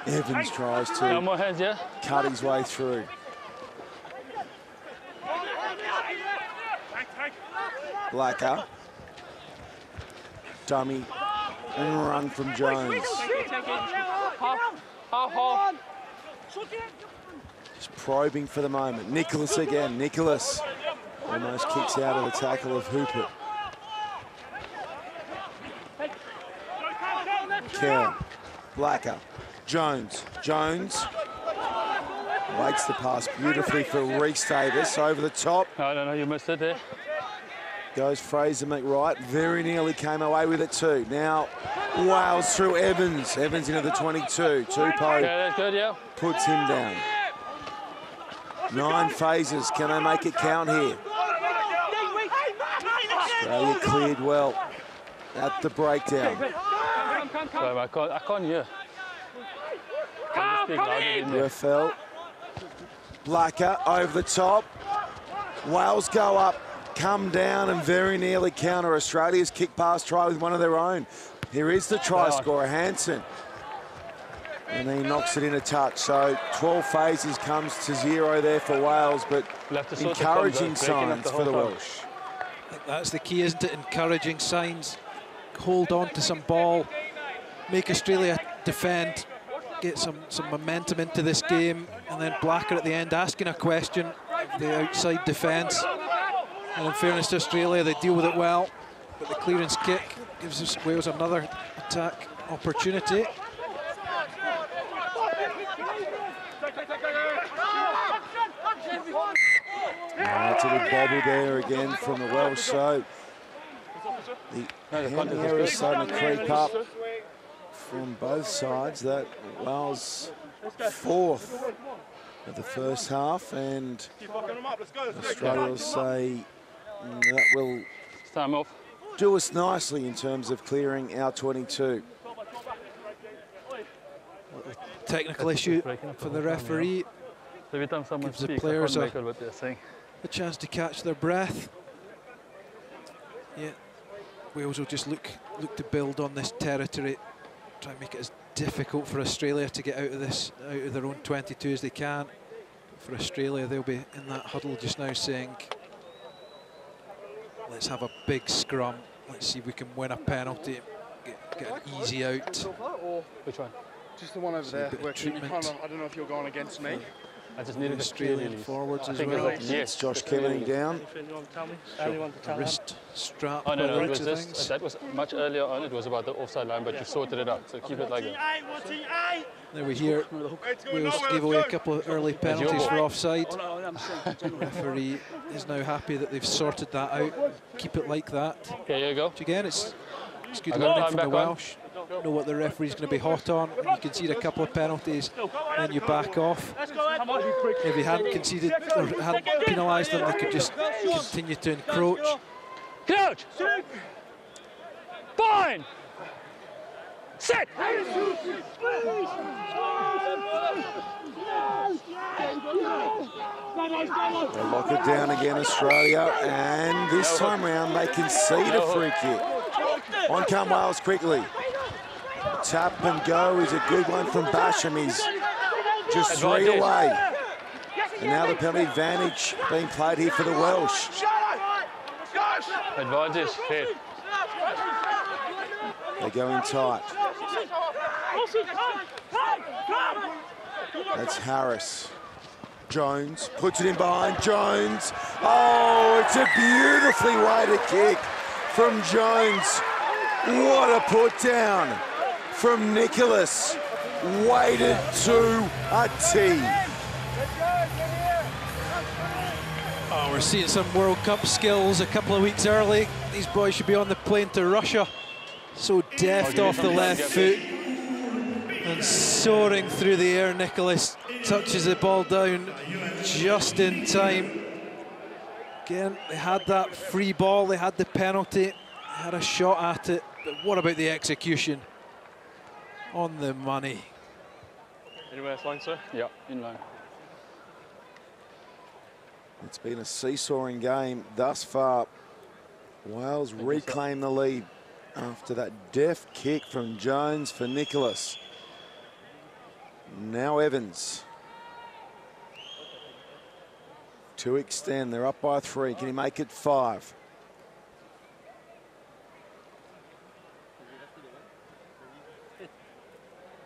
Evans tries to cut his way through. Blacker. Dummy and run from Jones. Just probing for the moment. Nicholas again. Nicholas almost kicks out of the tackle of Hooper. Kerr. Blacker. Jones. Jones waits the pass beautifully for Reece Davis over the top. No, you missed it there. Goes Fraser McWright. Very nearly came away with it too. Now Wales through Evans. Evans into the 22. Tupou that's good, yeah. puts him down. 9 phases. Can they make it count here? Australia cleared well at the breakdown. Sorry, I can't hear. Rafael. Blacker over the top. Wales go up, come down and very nearly counter Australia's kick pass try with one of their own. Here is the try scorer, Hansen. And he knocks it in a touch. So 12 phases comes to 0 there for Wales, but encouraging signs for the Welsh. I think that's the key, isn't it? Encouraging signs. Hold on to some ball. Make Australia defend. Get some momentum into this game. And then Blacker at the end asking a question of the outside defence. And in fairness to Australia, they deal with it well. But the clearance kick gives us Wales another attack opportunity. That's a little bobble there again from the Welsh. So the handling area is starting to creep up from both sides. That Wales 4th of the first half, and Australia will say that will Time off. do us nicely in terms of clearing our 22. technical issue for the referee. Every time someone Gives the speaks, players I can't make out what they're saying. a chance to catch their breath. Yeah, Wales will just look to build on this territory, try and make it as difficult for Australia to get out of their own 22 as they can. For Australia, they'll be in that huddle just now saying, let's have a big scrum, let's see if we can win a penalty, get an easy out. Which one? Just the one over there. Where you treatment. kind of, I don't know if you're going against me. I just needed Australian forwards as well. It's Josh Kennedy down. Anyone to tell me? Anyone to tell me? Wrist strap. Oh, no, by no, the it was looks of this. things. That was much earlier on. It was about the offside line, but you sorted it out. So keep it like that. Now we hear Wales gave away a couple of early penalties for offside. The referee is now happy that they've sorted that out. Keep it like that. Okay, here you go. Which again, it's good I got learning time from back the on. Welsh. Know what the referee's going to be hot on. When you concede a couple of penalties, then you back off. If he hadn't conceded or hadn't penalised them, they could just continue to encroach. Crouch! Fine! Set! They lock it down again, Australia, and this time round they concede a free kick. On come Wales quickly. Tap and go is a good one from Basham. He's just 3 away. And now the penalty advantage being played here for the Welsh. Advantage, hit. They go in tight. That's Harris. Jones puts it in behind Jones. Oh, it's a beautifully weighted kick from Jones. What a put down from Nicholas. Weighted to a T. Oh, we're seeing some World Cup skills a couple of weeks early. These boys should be on the plane to Russia. So deft off the left foot and soaring through the air. Nicholas touches the ball down just in time. Again, they had that free ball, they had the penalty, they had a shot at it, but what about the execution? On the money. Anywhere else line, sir? Yeah, in line. It's been a seesawing game thus far. Wales reclaim the lead after that deft kick from Jones for Nicholas. Now Evans. To extend, they're up by 3. Can he make it 5?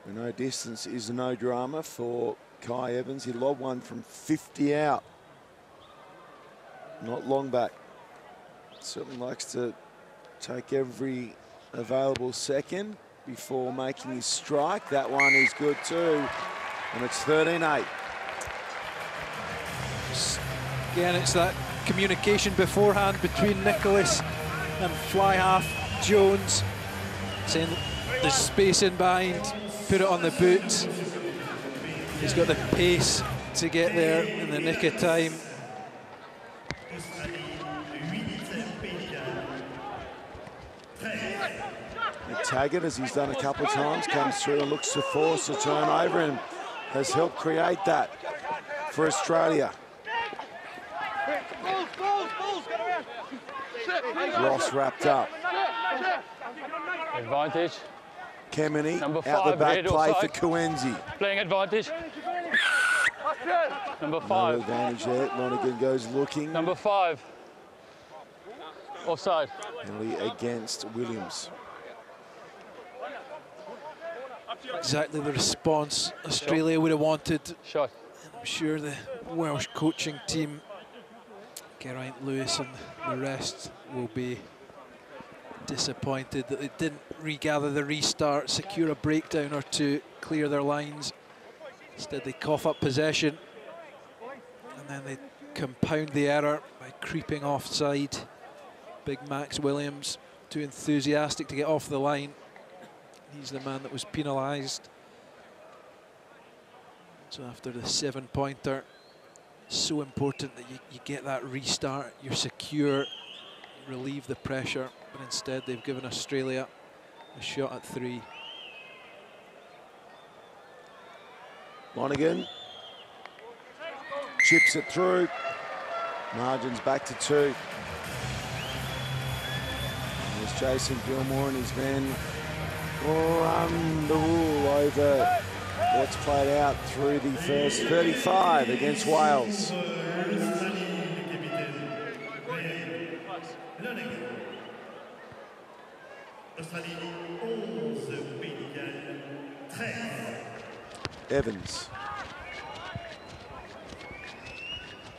No distance is no drama for Kai Evans. He lobbed one from 50 out. Not long back. Certainly likes to take every available second before making his strike. That one is good too. And it's 13-8. Again, it's that communication beforehand between Nicholas and fly half Jones, saying there's space in behind, put it on the boot. He's got the pace to get there in the nick of time. Taggart, as he's done a couple of times, comes through and looks to force a turnover and has helped create that for Australia. Ross wrapped up. Advantage. Kemeny Number out the 5, back red play for offside. Kuenzi. Playing advantage. Number No 5. advantage there. Lonergan goes looking. Number 5. Offside. Penalty against Williams. Exactly the response Australia would have wanted. Shot. I'm sure the Welsh coaching team, Geraint Lewis and the rest, will be disappointed that they didn't regather the restart, secure a breakdown or two, clear their lines. Instead they cough up possession and then they compound the error by creeping offside. Big Max Williams, too enthusiastic to get off the line. He's the man that was penalised. So after the 7-pointer, so important that you get that restart, you're secure, you relieve the pressure, but instead they've given Australia a shot at 3. Lonergan chips it through. Margins back to 2. There's Jason Gilmore and his men run the rule over what's played out through the first 35 against Wales. Evans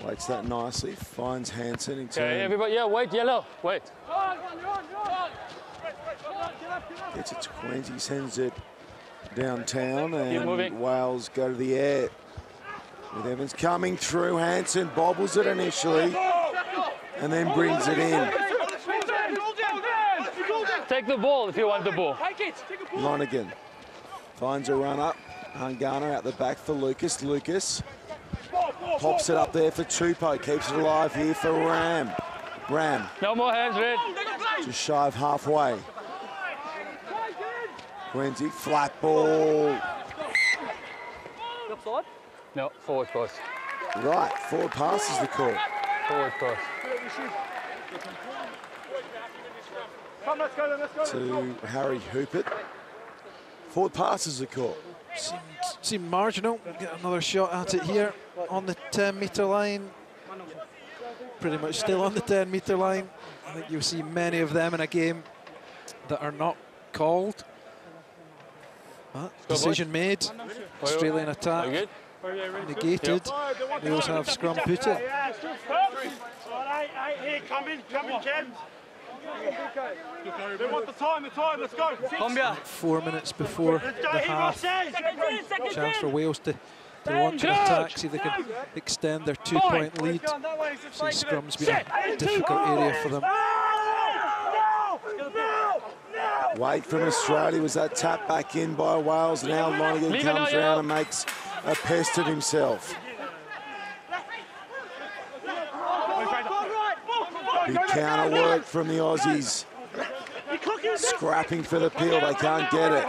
waits that nicely, finds Hansen in turn. Okay, everybody, yeah, wait, yellow, wait. Gets it to Queensy, sends it downtown, Keep and moving. Wales go to the air. With Evans coming through, Hansen bobbles it initially, and then brings it in. Take the ball if you want the ball. Lonergan finds a run up. Hungana out the back for Lucas. Lucas pops it up there for Tupou. Keeps it alive here for Ram. Ram No more hands, Red. just shy of halfway. Quincy, flat ball. No, forward pass. Right, forward pass is the call. Forward pass. To Harry Hoopert. Forward pass is the call. Seemed marginal. Get another shot at it here on the 10-metre line. Pretty much still on the 10-metre line. I think you'll see many of them in a game that are not called. But decision made. Australian attack Good? negated. Wales have scrum put it. Here, come in, James. They want the time, let's go. Colombia. 4 minutes before the half. Chance for Wales to launch an attack, see if they can extend their 2-point lead. See, scrum's been a difficult area for them. Wait from Australia, was that tap back in by Wales. Now Lonergan comes round and makes a pest of himself. Big counter work from the Aussies. Scrapping for the peel, they can't get it.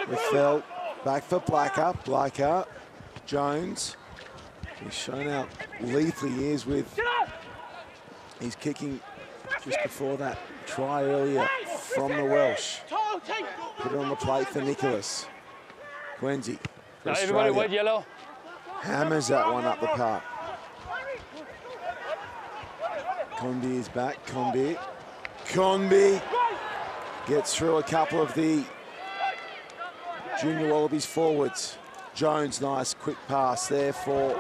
Reffell back for Blacker. Jones. He's shown how lethal he is with his kicking just before that try earlier from the Welsh. Put it on the plate for Nicholas. Quenzi. Now everybody wait, yellow. Hammers that one up the park. Conby is back. Conby gets through a couple of the Junior Wallabies forwards. Jones, nice quick pass there for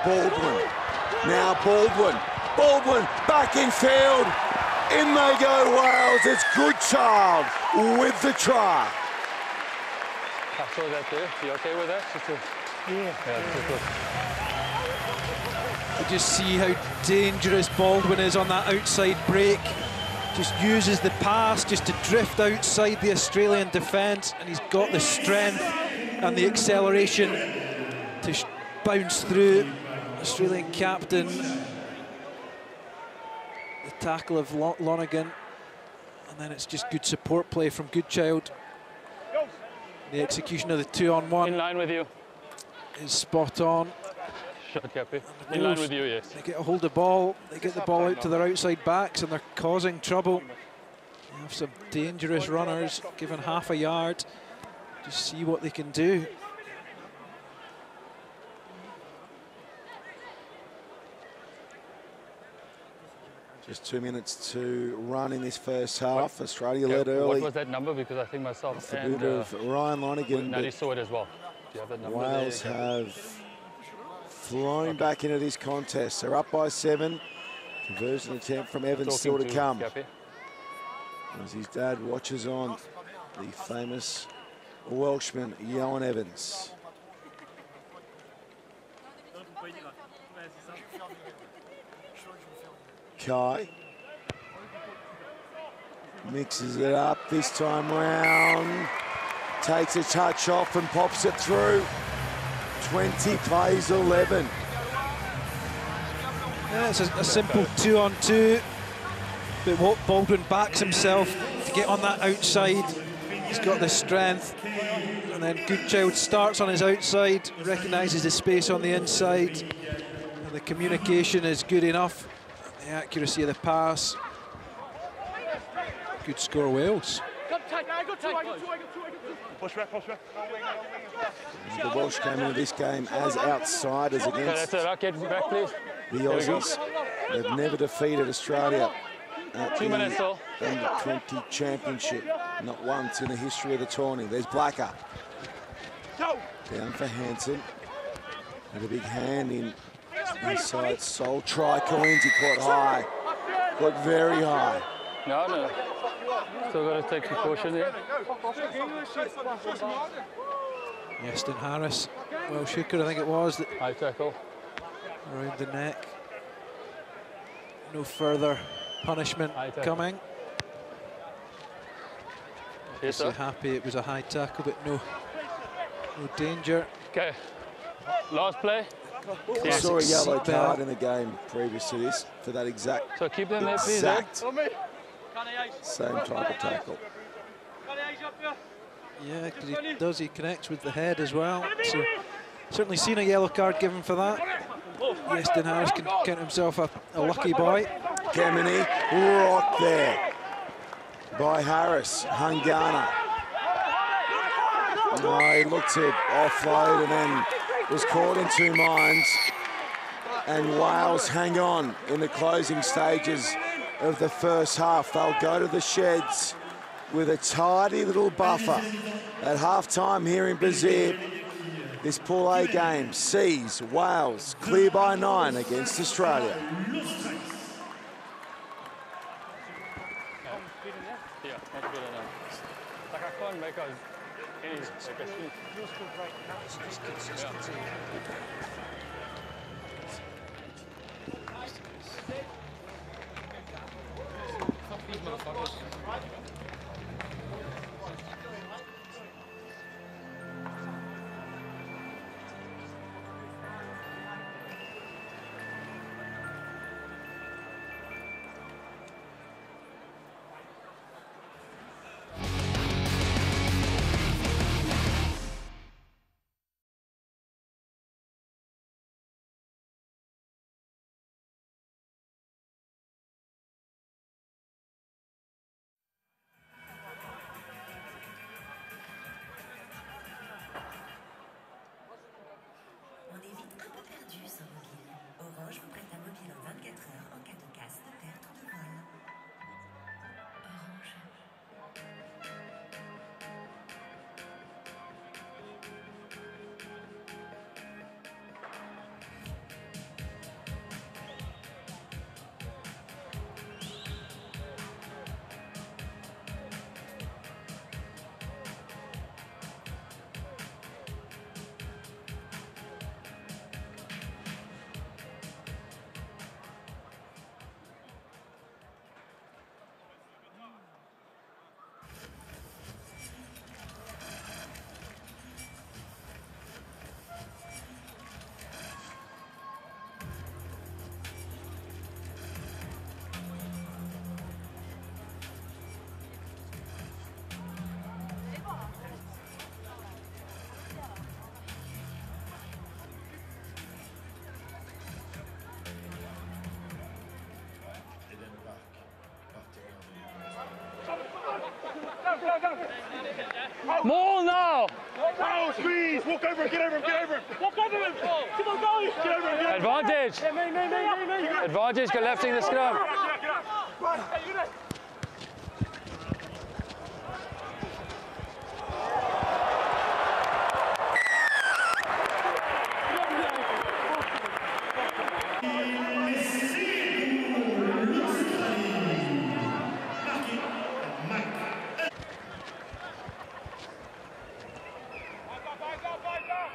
Baldwin. Now Baldwin back in field. In they go, Wales. It's Goodchild with the try. I saw that there. You okay with that? You just see how dangerous Baldwin is on that outside break. Just uses the pass just to drift outside the Australian defence, and he's got the strength and the acceleration to bounce through. Australian captain. The tackle of Lonergan, and then it's just good support play from Goodchild. The execution of the 2-on-1 In line with you. is spot on. Shot, Cappy. In line with you, yes. They get a hold of the ball, they get the ball out to their outside backs, and they're causing trouble. They have some dangerous runners, given half a yard. Just see what they can do. Just 2 minutes to run in this first half. Australia led early. What was that number? Because I think myself The and boot of Ryan Lonergan. Natty saw it as well. Do you have that number? Wales have flown back into this contest. They're up by 7. Conversion attempt from Evans still to come. Cappy. As his dad watches on, the famous Welshman, Ioan Evans. Kai mixes it up this time round. Takes a touch off and pops it through. 20 plays 11. Yeah, it's a simple 2-on-2, but Baldwin backs himself get on that outside. He's got the strength. And then Goodchild starts on his outside, recognises the space on the inside. And the communication is good enough. The accuracy of the pass. Good score, Wales. The Welsh came into this game as outsiders against the Aussies. They've never defeated Australia at the Under-20 Championship, not once in the history of the tourney. There's Blacker. Down for Hansen. Had a big hand inside Sol. Try Coenzi, caught high. Caught very high. No. Still got to take precaution there. Iestyn Harris, Welsh hooker, I think it was, that High tackle. around the neck. No further punishment coming. Yes, So sir. happy it was a high tackle, but no danger. Okay. Last play. I saw a yellow card in the game previous to this for that exact, So keep them there, please. same type of tackle. Yeah, because he connects with the head as well. So certainly seen a yellow card given for that. Iestyn Harris can count himself a lucky boy. Kemeny rocked there by Harris. Hungana. No, he looked to offload and then was caught in two minds. And Wales hang on in the closing stages of the first half. They'll go to the sheds with a tidy little buffer. At half-time here in Bazir, this Pool A game sees Wales clear by 9 against Australia. Yeah, not good enough. Like I can't make out anything. Like I see. On est vite un peu perdu sans mobile. Orange vous prête un mobile en 24 heures en cas de casse, de perte ou de vol. Orange. More now! Oh, squeeze! Walk over him, get over him, get over him! Walk over him! Come on, go! Get over him, get over him! Advantage! Advantage, go left in the scrum.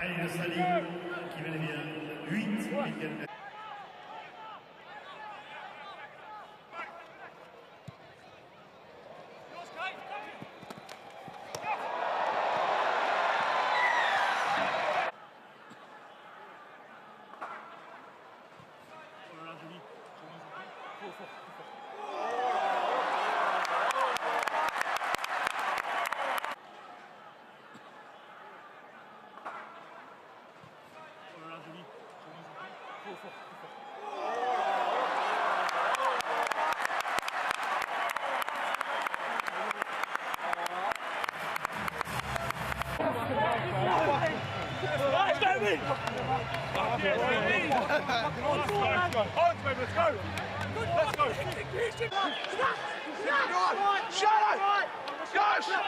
Allez, l'Australie qui va bien 8.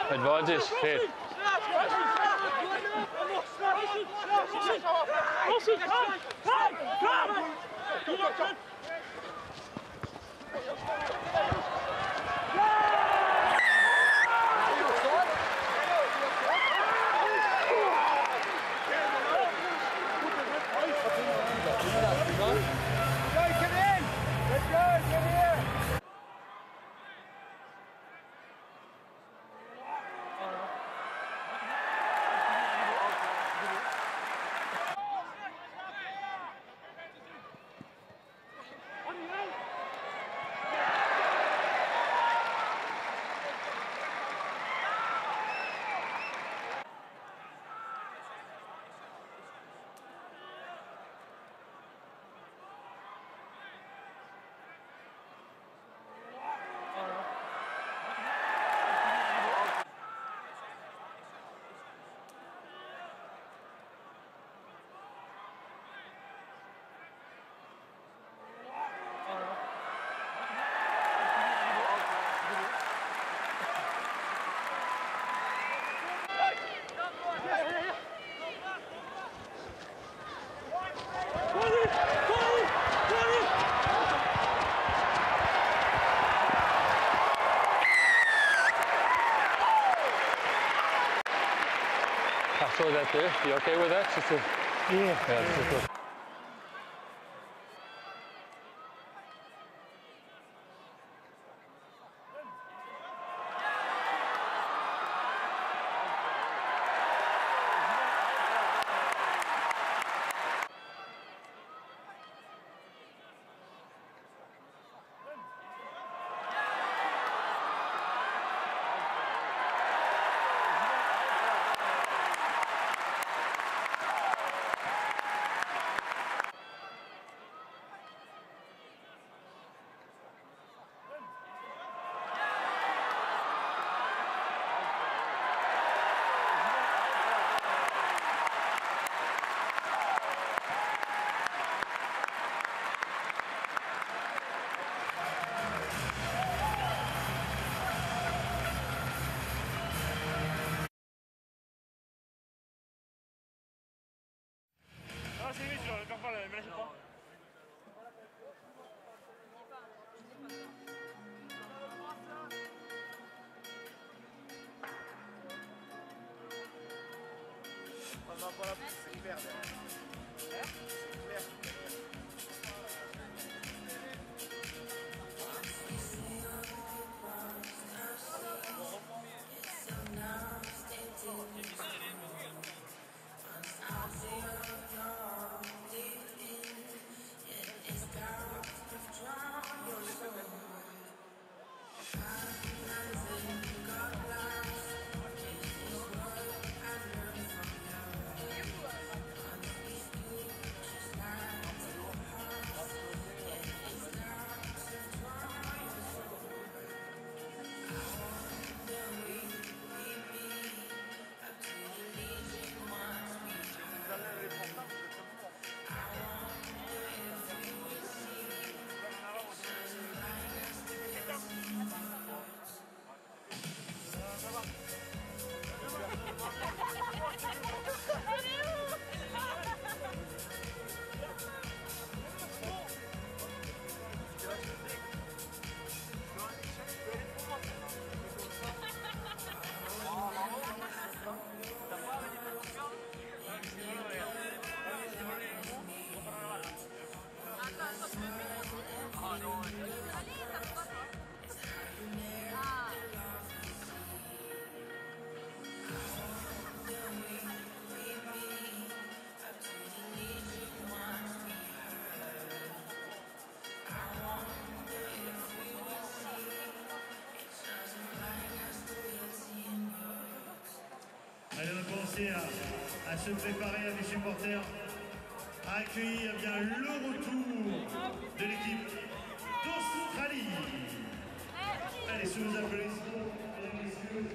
Advantage, hit. I saw that there. You okay with that? Yeah. Allez, on va commencer à se préparer à des supporters, à accueillir bien le retour de l'équipe d'Australie. Allez, sous vos applaudissements, mesdames et messieurs,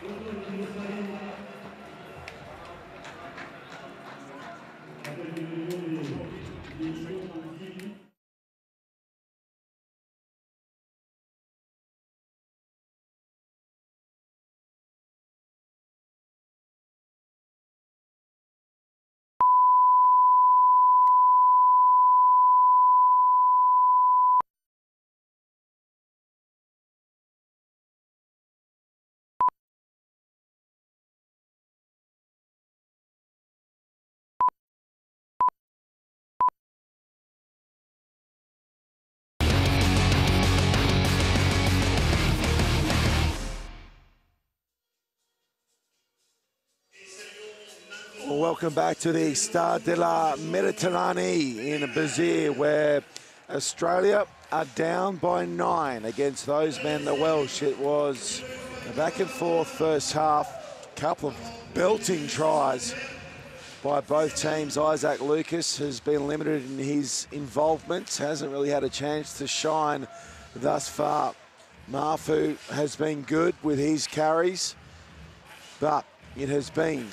le retour de l'Australie. welcome back to the Stade de la Méditerranée in Béziers, where Australia are down by 9 against those men, the Welsh. It was a back and forth first half, couple of belting tries by both teams. Isaac Lucas has been limited in his involvement, hasn't really had a chance to shine thus far. Mafu has been good with his carries, but it has been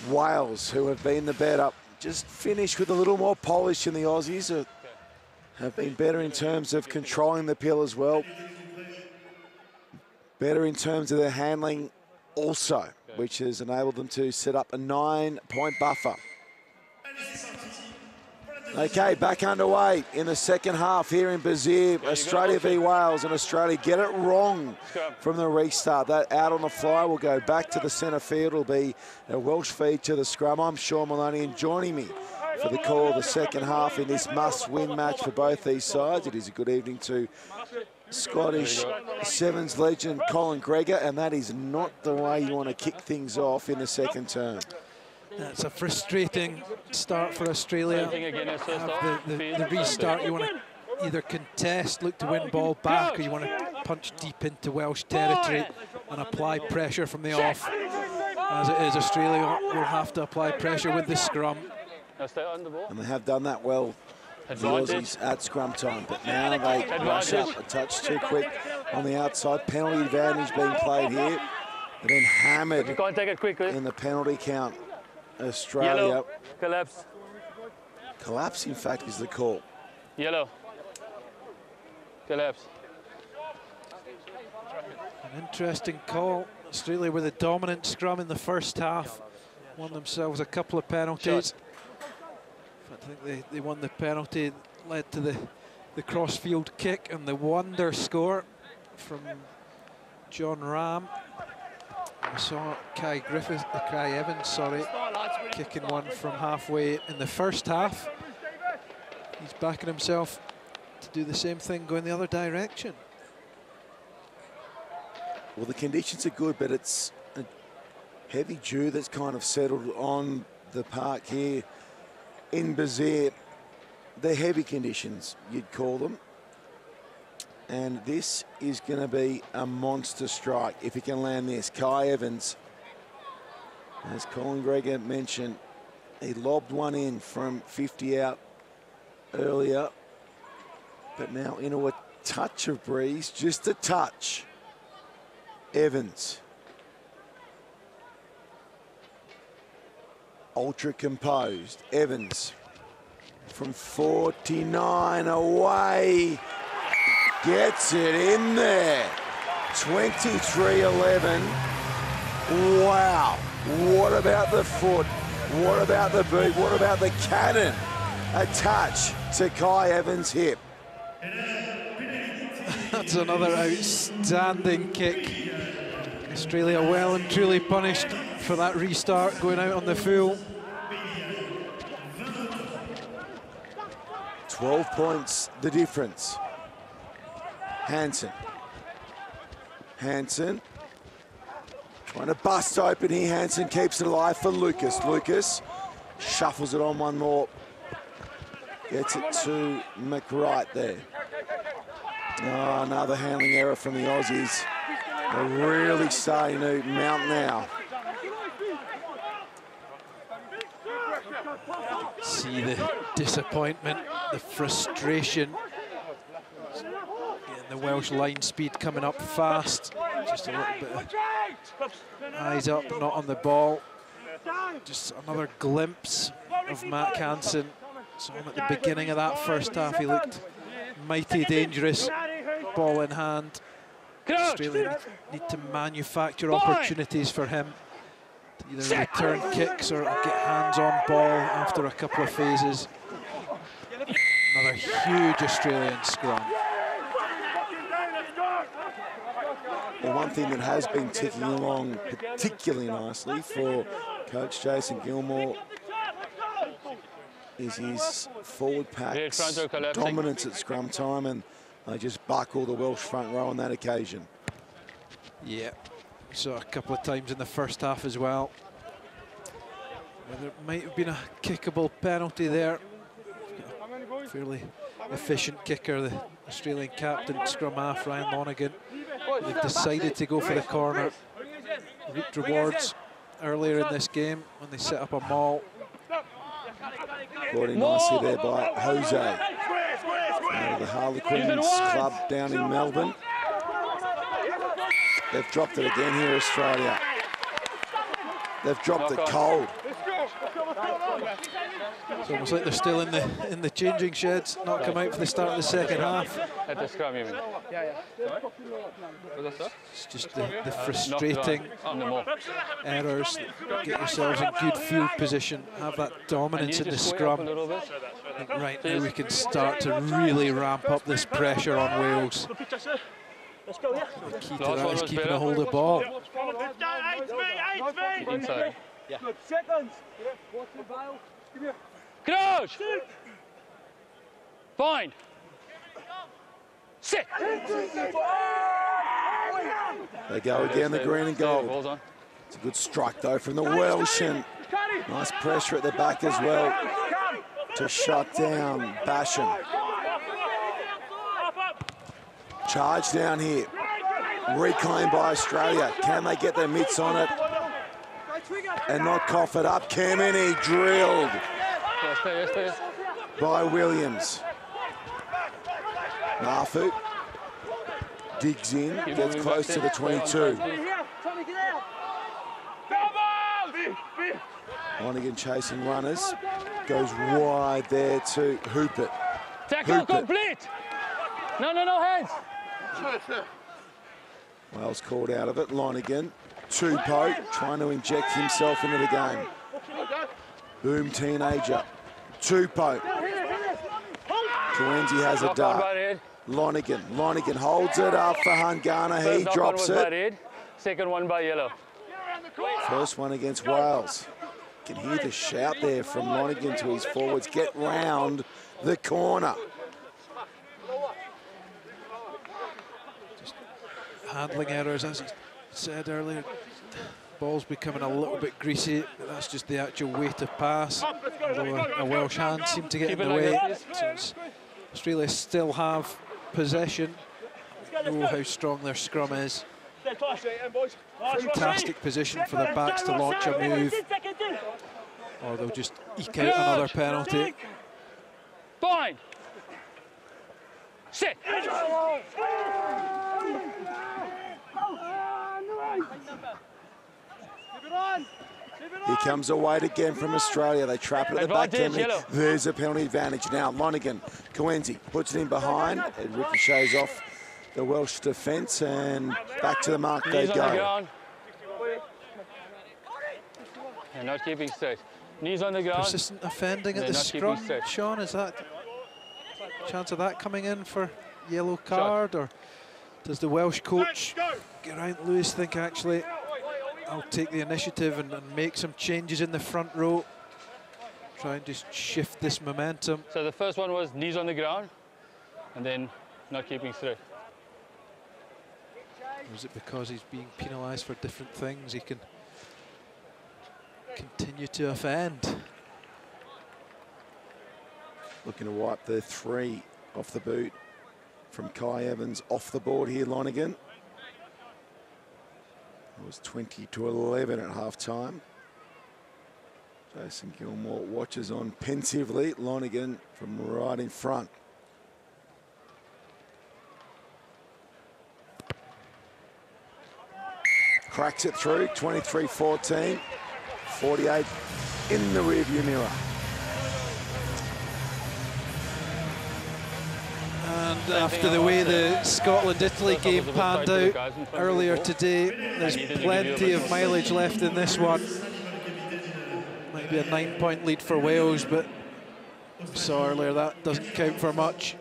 Wales who have been the better. Just finished with a little more polish than the Aussies. Have been better in terms of controlling the pill as well. Better in terms of their handling also, which has enabled them to set up a 9-point buffer. Okay, back underway in the second half here in Béziers. Australia v Wales, and Australia get it wrong from the restart. That out on the fly will go back to the centre field. It'll be a Welsh feed to the scrum. I'm Sean Maloney, and joining me for the call of the second half in this must-win match for both these sides. It is a good evening to Scottish Sevens legend Colin Gregor, and that is not the way you want to kick things off in the second term. That's a frustrating start for Australia. Have the restart, you want to either contest, look to win ball back, or you want to punch deep into Welsh territory and apply pressure from the off. As it is, Australia will have to apply pressure with the scrum. And they have done that well, the Aussies, at scrum time. But now they rush up a touch too quick on the outside. Penalty advantage being played here. And then hammered in the penalty count. Australia. Yellow. Collapse. Collapse, in fact, is the call. Yellow. Collapse. An interesting call. Australia with a dominant scrum in the first half. Won themselves a couple of penalties. I think they won the penalty, led to the cross-field kick and the wonder score from John Ram. We saw Kai Evans, kicking one from halfway in the first half. He's backing himself to do the same thing, going the other direction. Well, the conditions are good, but it's a heavy dew that's kind of settled on the park here in Béziers. They're heavy conditions, you'd call them. And this is going to be a monster strike if he can land this. Kai Evans, as Colin Gregor mentioned, he lobbed one in from 50 out earlier, but now into a touch of breeze, just a touch. Evans. Ultra composed. Evans from 49 away. Gets it in there. 23-11. Wow. What about the foot? What about the boot? What about the cannon? A touch to Kai Evans' hip. That's another outstanding kick. Australia well and truly punished for that restart, going out on the full. 12 points, the difference. Hansen. Hansen. Trying to bust open here. Hansen keeps it alive for Lucas. Lucas shuffles it on one more. Gets it to McWright there. Oh, another handling error from the Aussies. They're really starting to mount now. See the disappointment, the frustration. Getting the Welsh line speed coming up fast. Just a little bit of eyes up, not on the ball. Just another glimpse of Matt Hansen. So at the beginning of that first half, he looked mighty dangerous, ball in hand. Australia need to manufacture opportunities for him to either return kicks or get hands on ball after a couple of phases. Another huge Australian scrum. Well, one thing that has been ticking along particularly nicely for Coach Jason Gilmore is his forward pack's dominance at scrum time, and they just buckle the Welsh front row on that occasion. Yeah, so a couple of times in the first half as well. There might have been a kickable penalty there. Fairly efficient kicker, the Australian captain, scrum half Ryan Lonigan. They've decided to go for the corner. Reaped rewards earlier in this game when they set up a maul. Brought in nicely there by Jose. The Harlequins club down in Melbourne. They've dropped it again here, Australia. They've dropped it cold. It's almost like they're still in the changing sheds, not come out for the start of the second half. At the scrum, you mean? It's just the frustrating errors. Get yourselves in good field position, have that dominance in the scrum. I think right now we can start to really ramp up this pressure on Wales. The key to that is keeping a hold of the ball. Inside. Crouch! Fine! Sit! They go again, the green and gold. It's a good strike though from the Welsh, and nice pressure at the back as well to shut down Basham. Charge down here. Reclaimed by Australia. Can they get their mitts on it and not cough it up? Kamini drilled by Williams. Mafu digs in, gets close to the 22. Lonigan chasing runners, goes wide there to Hooper. Tackle complete! No hands! Wales called out of it. Lonigan, Tupou trying to inject himself into the game. Boom teenager. Tupou. Kawenzi has a dart. Lonigan holds it up for Hungana. He drops it. Second one by yellow. First one against Wales. You can hear the shout there from Lonigan to his forwards. Get round the corner. Handling errors, as he said earlier. Ball's becoming a little bit greasy, but that's just the actual weight of pass. Although a Welsh hand seemed to get in the way. Since Australia still have possession, know how strong their scrum is. Fantastic position for the backs to launch a move, or they'll just eke out another penalty. Fine. Sit. Here comes a wait again from Australia. They trap it at the back. There's a penalty advantage now. Lonigan, Kawenzi puts it in behind. It ricochets off the Welsh defence, and back to the mark they go. And not keeping straight. Knees on the ground. Persistent offending at the scrum, Sean, is that chance of that coming in for yellow card, or does the Welsh coach, Geraint Lewis, think actually I'll take the initiative and make some changes in the front row, try and just shift this momentum? So the first one was knees on the ground, and then not keeping straight. Or is it because he's being penalised for different things he can continue to offend? Looking to wipe the 3 off the boot from Kai Evans off the board here, Lonigan. It was 20-11 at half-time. Jason Gilmore watches on pensively. Lonigan from right in front. Cracks it through, 23-14. 48 in the rearview mirror. And after the way the Scotland-Italy game panned out earlier today, there's plenty of mileage left in this one. Might be a 9-point lead for Wales, but we saw earlier that doesn't count for much.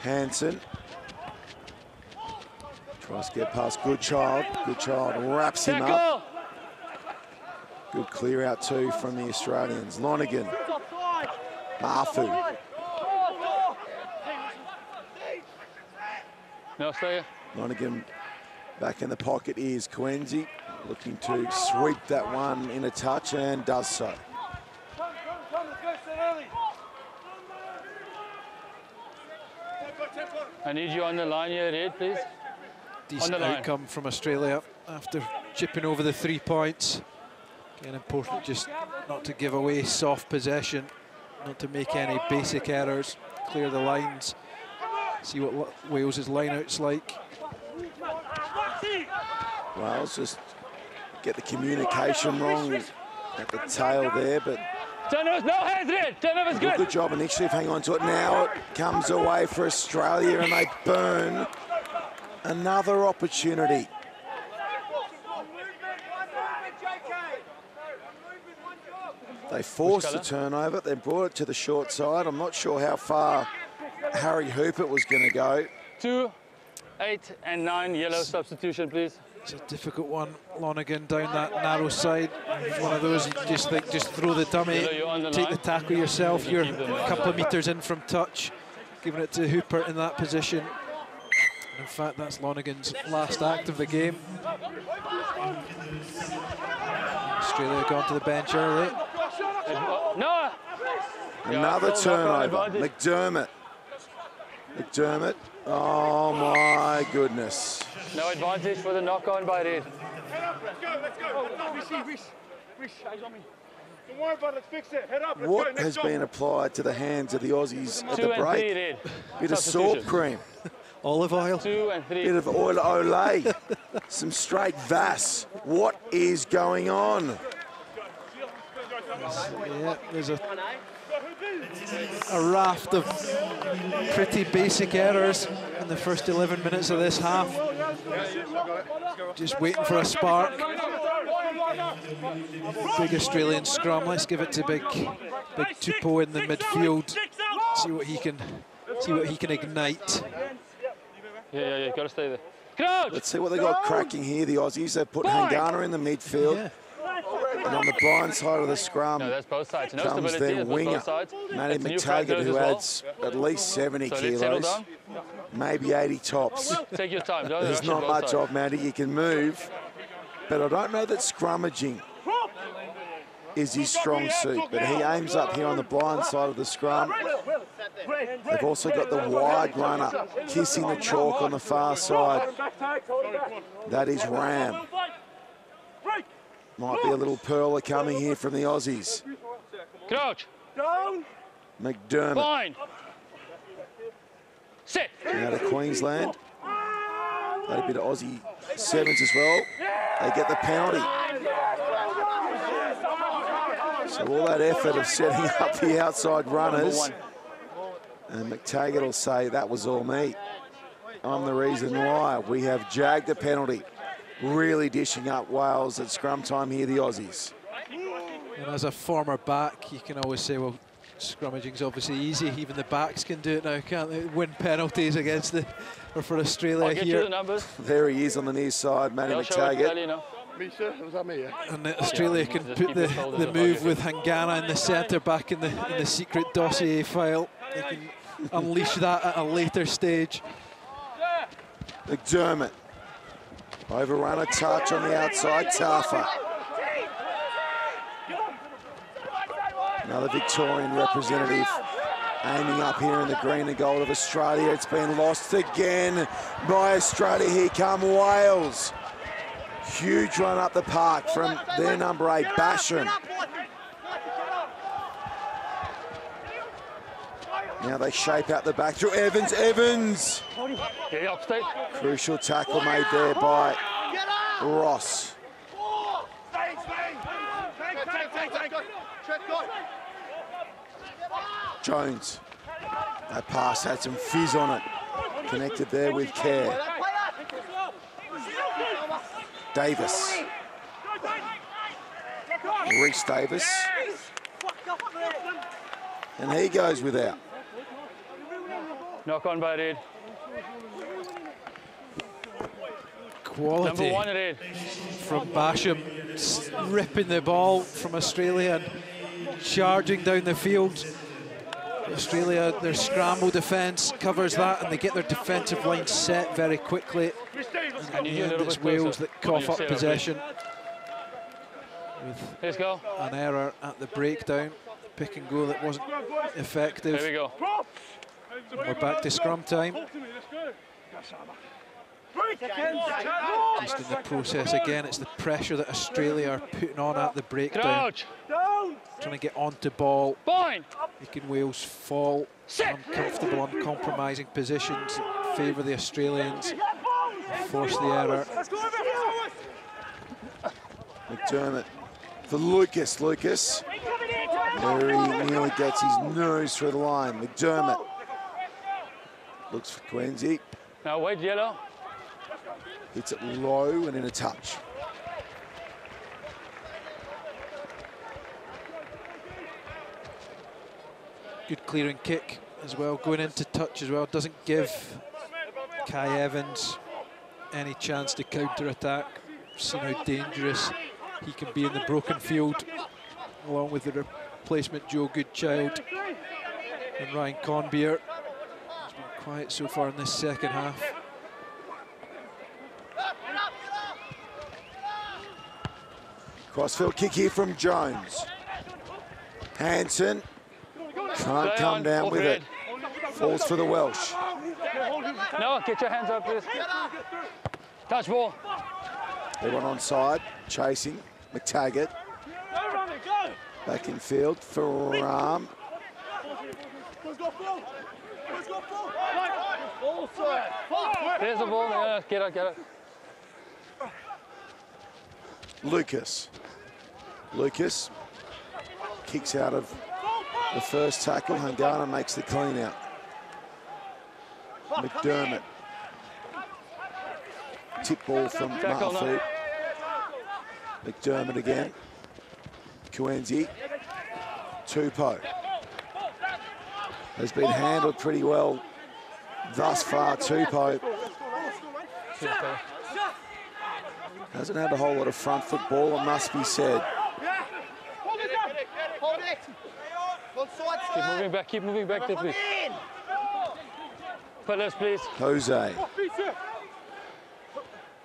Hansen tries to get past Goodchild. Goodchild wraps him up. Good clear out too from the Australians. Lonigan, Mafu. No, Australia. Lonigan Back in the pocket is Coenzi, looking to sweep that one in a touch, and does so. I need you on the line here, Ed, please. Decent outcome from Australia after chipping over the 3 points. Again, important just not to give away soft possession, not to make any basic errors, clear the lines, see what Wales' line-out's like. Wales just get the communication wrong at the tail there, but Turnovers, no hands, Ed. Turnovers, good. good job initially of hanging on to it. Now it comes away for Australia and they burn another opportunity. They forced the turnover, they brought it to the short side. I'm not sure how far Harry Hooper was going to go. 2, 8 and 9, yellow substitution, please. It's a difficult one, Lonergan down that narrow side. One of those you just think, just throw the dummy, take the tackle yourself. You're a couple of metres in from touch, giving it to Hooper in that position. And in fact, that's Lonergan's last act of the game. Australia gone to the bench early. No! Another turnover, McDermott. McDermott, oh my goodness. No advantage for the knock-on by Red. Let's go. Rish, eyes on me. Don't worry about it, let's fix it. Head up, let's What go. has been applied to the hands of the Aussies at 2 the and 3, break? Red. Bit of salt cream, Olive oil. 2 and 3. bit of oil Olay, some straight Vass. What is going on? Yeah, there's a raft of pretty basic errors in the first 11 minutes of this half. Just waiting for a spark. Big Australian scrum. Let's give it to Big Tupou in the midfield. See what he can ignite. Yeah, gotta stay there. Crouch! Let's see what they got cracking here, the Aussies. They've put Hangana in the midfield. Yeah. And on the blind side of the scrum No, that's both sides. No comes stability, their that's winger, both sides. Matty That's a new front McTaggart, nose who as well. adds at least 70 So let's settle kilos, down. maybe 80 tops. Take your time. Don't There's rush not both much sides. of Matty, you can move. But I don't know that scrummaging is his strong suit, but he aims up here on the blind side of the scrum. They've also got the wide runner kissing the chalk on the far side. That is Ram. Might be a little pearler coming here from the Aussies. Crouch. McDermott Fine. Sit. out of Queensland. Had a bit of Aussie sevens as well. They get the penalty. So all that effort of setting up the outside runners. And McTaggart will say, that was all me. I'm the reason why. We have jagged a penalty. Really dishing up Wales at scrum time here, the Aussies. And as a former back, you can always say, well, scrummaging's obviously easy. Even the backs can do it now, can't they? Win penalties against or for Australia I'll get here. you the numbers. There he is on the near side, Matty They'll show it, tell McTaggart. you now. Me, sir? Was that me, yeah? And Australia Yeah, can just put keep your shoulders the above move your with Hangana in the centre back in the secret dossier file. They can unleash that at a later stage. McDermott. Overrun a touch on the outside, Tafa. Another Victorian representative aiming up here in the green and gold of Australia. It's been lost again by Australia. Here come Wales. Huge run up the park from their number 8, Basham. Now they shape out the back through Evans. Evans! Get up, stay. Crucial tackle made there by Ross. Jones. That pass had some fizz on it. Connected there with care. Davis. Reece Davis. And he goes without. Knock on by Red. Quality Number 1, Red. from Basham, ripping the ball from Australia and charging down the field. Australia, their scramble defence covers that, and they get their defensive line set very quickly. And in the end, it's Wales that cough up possession with Let's go. an error at the breakdown. Pick and go that wasn't effective. There we go. We're back to scrum time. Just in the process again, it's the pressure that Australia are putting on at the breakdown. Crouch. Trying to get onto ball, Fine. making Wales fall uncomfortable, uncompromising positions that favour the Australians, force the error. McDermott for Lucas. Lucas very nearly gets his nose through the line. McDermott looks for Quenzi. Now wait, yellow. Hits it low and in a touch. Good clearing kick as well, going into touch as well. Doesn't give Kai Evans any chance to counter-attack. Seen how dangerous he can be in the broken field, along with the replacement Joe Goodchild and Ryan Conbeer. He's been quiet so far in this second half. Crossfield kick here from Jones. Hansen can't come down with it. Falls for the Welsh. No, get your hands up, please. Touch ball. Everyone on side, chasing. McTaggart. Back in field for Ram. There's the ball. Yeah, get it, get it. Lucas. Lucas kicks out of the first tackle. Hungana makes the clean out. McDermott. Tip ball from Marfoot. McDermott again. Kuenzi. Tupou. Has been handled pretty well thus far. Tupou hasn't had a whole lot of front foot ball, it must be said. Keep moving back there, please. Fellas, please. Jose.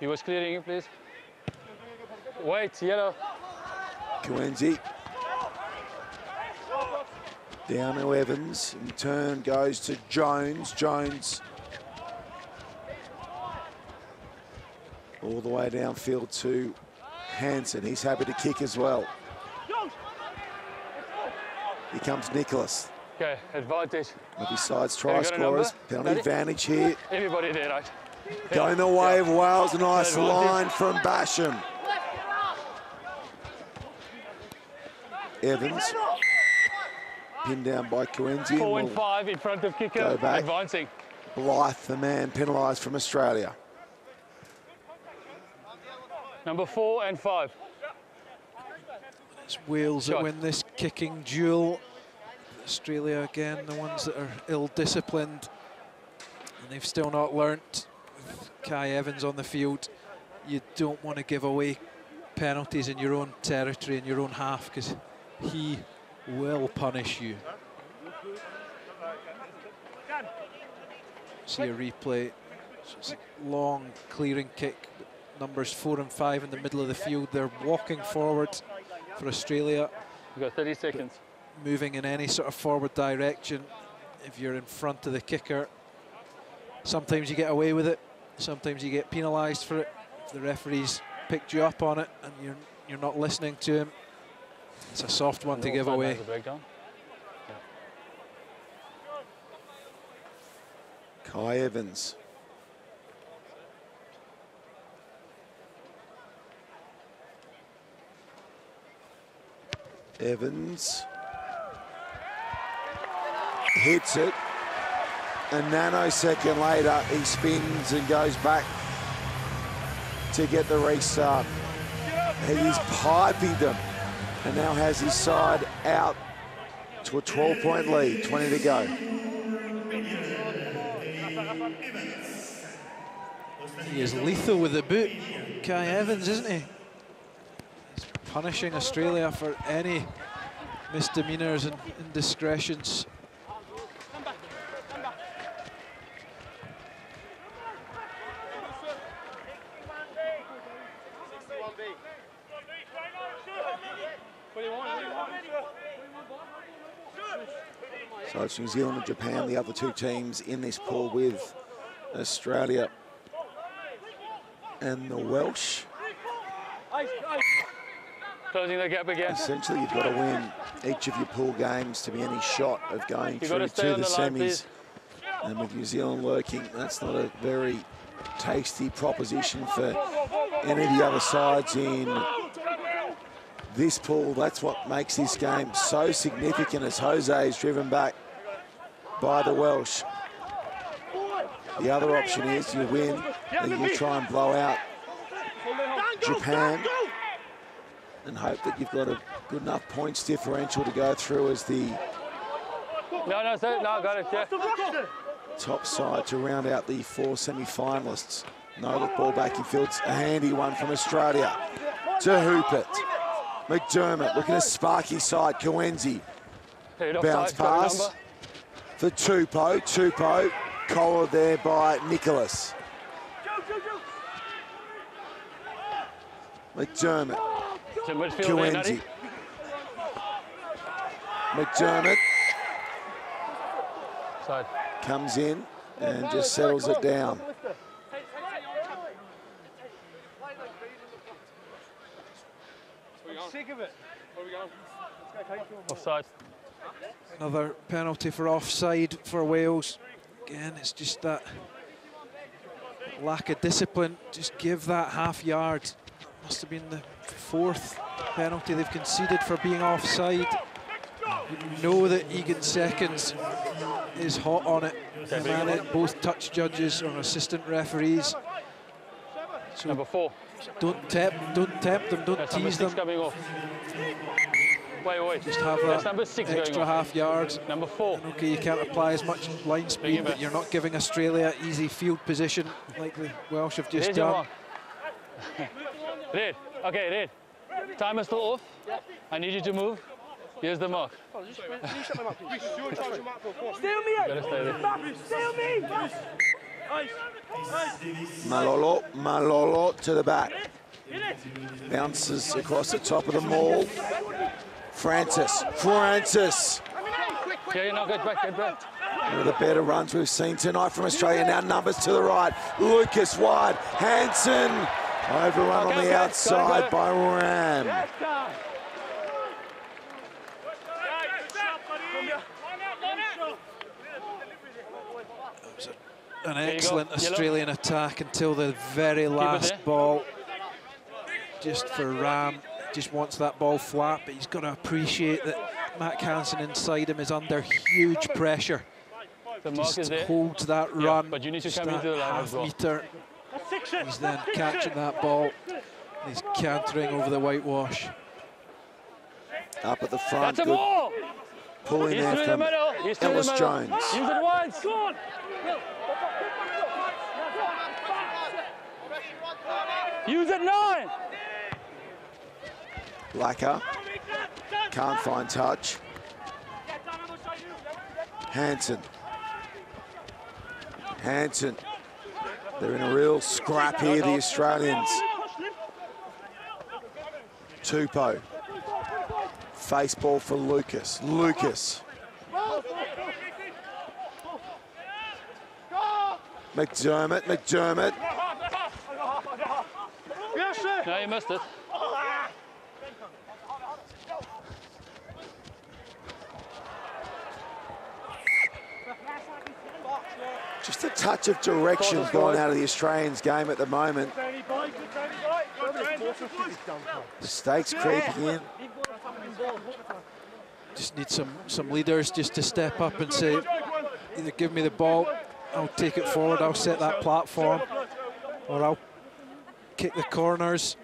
He was clearing it, please. Wait, yellow. Kuenzi. Down to Evans. In turn goes to Jones. Jones all the way downfield to Hansen. He's happy to kick as well. Here comes Nicholas. Okay, advantage. Besides try scorers, penalty advantage here. Everybody there, right? Going the way of Wales. A nice line from Basham. Evans. Pinned down by Kuenzi. 4 and 5 in front of kicker. Go back. Advancing. Blythe, the man penalised from Australia. Number 4 and 5. It's Wales that win this kicking duel. Australia again, the ones that are ill-disciplined, and they've still not learnt. With Kai Evans on the field, you don't want to give away penalties in your own territory, in your own half, because he will punish you. See a replay. It's a long clearing kick. Numbers 4 and 5 in the middle of the field. They're walking forward for Australia. You've got 30 seconds. Moving in any sort of forward direction. If you're in front of the kicker, sometimes you get away with it. Sometimes you get penalised for it. If the referee's picked you up on it and you're not listening to him, it's a soft one to give away. Kai Evans. Evans hits it. A nanosecond later, he spins and goes back to get the restart. He's piping them and now has his side out to a 12-point lead, 20 to go. He is lethal with the boot, Kai Evans, isn't he? He's punishing Australia for any misdemeanors and indiscretions. So it's New Zealand and Japan, the other two teams in this pool with Australia and the Welsh. Closing the gap again. Essentially, you've got to win each of your pool games to be any shot of going through to the semis. And with New Zealand lurking, that's not a very tasty proposition for any of the other sides in this pool. That's what makes this game so significant as Jose is driven back by the Welsh. The other option is you win, and you try and blow out Japan and hope that you've got a good enough points differential to go through as the got it, yeah. top side to round out the 4 semi-finalists. No look ball back in field, a handy one from Australia to hoop it. McDermott looking at Sparky side, Coenzi. Bounce pass for Tupou. Tupou collared there by Nicholas. McDermott. Coenzi. McDermott comes in and just settles it down. Offside. Another penalty for offside for Wales. Again, it's just that lack of discipline. Just give that half yard. Must have been the 4th penalty they've conceded for being offside. You know that Egan Seconds is hot on it. Both touch judges or assistant referees. So number 4. Don't tempt them, don't tease them. Coming off. Wait. Just have that number 6 extra half yard. Number 4. And okay, you can't apply as much line speed, but you're not giving Australia easy field position like the Welsh have just done. Red. Okay, Red. Time is still off. I need you to move. Here's the mark. Stay on me! Stay on me! Malolo to the back. Bounces across the top of the maul. Francis. Yeah, now get back. One of the better runs we've seen tonight from Australia. Now numbers to the right. Lucas wide. Hansen overrun on the outside by Ram. An excellent Australian attack until the very last ball. Just for Ram, just wants that ball flat, but he's got to appreciate that Mack Hansen inside him is under huge pressure. The mark is there. Holds that run, but you need to come into the line as well. Meter. He's then catching that ball. He's cantering over the whitewash. Up at the front, that's a ball. Pulling there from Ellis Jones. Use it once. Use it 9. Blacker can't find touch. Hansen. They're in a real scrap here, the Australians. Tupou. Face ball for Lucas. McDermott. No, you missed it. Just a touch of direction going out of the Australians' game at the moment. The stakes creeping in. Just need some leaders just to step up and say, either give me the ball, I'll take it forward, I'll set that platform, or I'll kick the corners,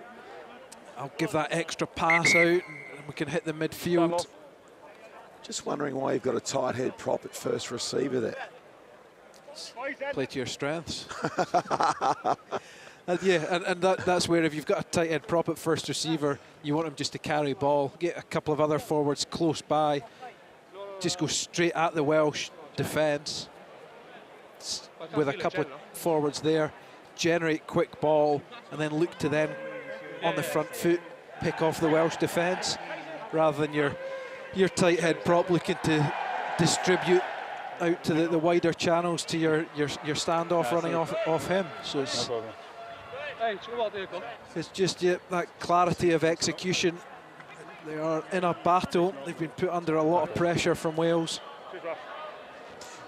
I'll give that extra pass out, and we can hit the midfield. Just wondering why you've got a tight head prop at first receiver there. Play to your strengths. and that's where if you've got a tight head prop at first receiver, you want him just to carry ball, get a couple of other forwards close by, just go straight at the Welsh defence with a couple of forwards there, generate quick ball, and then look to then on the front foot pick off the Welsh defence, rather than your tight head prop looking to distribute out to the wider channels to your standoff running off him. So it's, it's just that clarity of execution. They are in a battle. They've been put under a lot of pressure from Wales.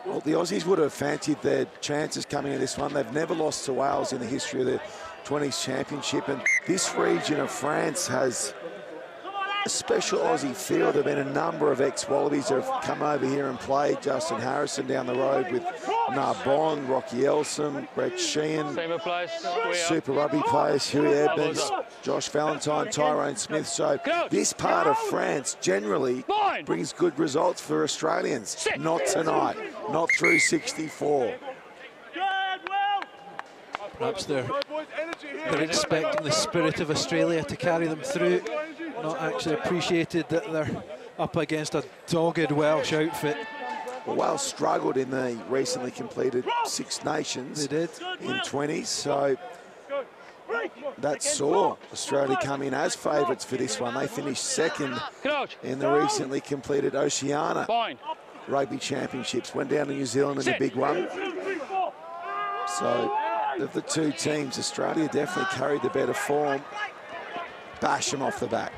Well, the Aussies would have fancied their chances coming in this one. They've never lost to Wales in the history of the 20s championship, and this region of France has a special Aussie feel. There have been a number of ex-Wallabies that have come over here and played. Justin Harrison down the road with Narbonne, Rocky Elsom, Brett Sheehan. Same applies. Super Rugby players, Huey Edmonds, Josh Valentine, Tyrone Smith. So this part of France generally brings good results for Australians. Not tonight, not through 64. Perhaps they're expecting the spirit of Australia to carry them through. Not actually appreciated that they're up against a dogged Welsh outfit. Well, Wales struggled in the recently completed Six Nations. They did. In 20s, so that saw Australia come in as favourites for this one. They finished second in the recently completed Oceania Rugby Championships. Went down to New Zealand in a big one. So, of the two teams, Australia definitely carried the better form. Basham off the back.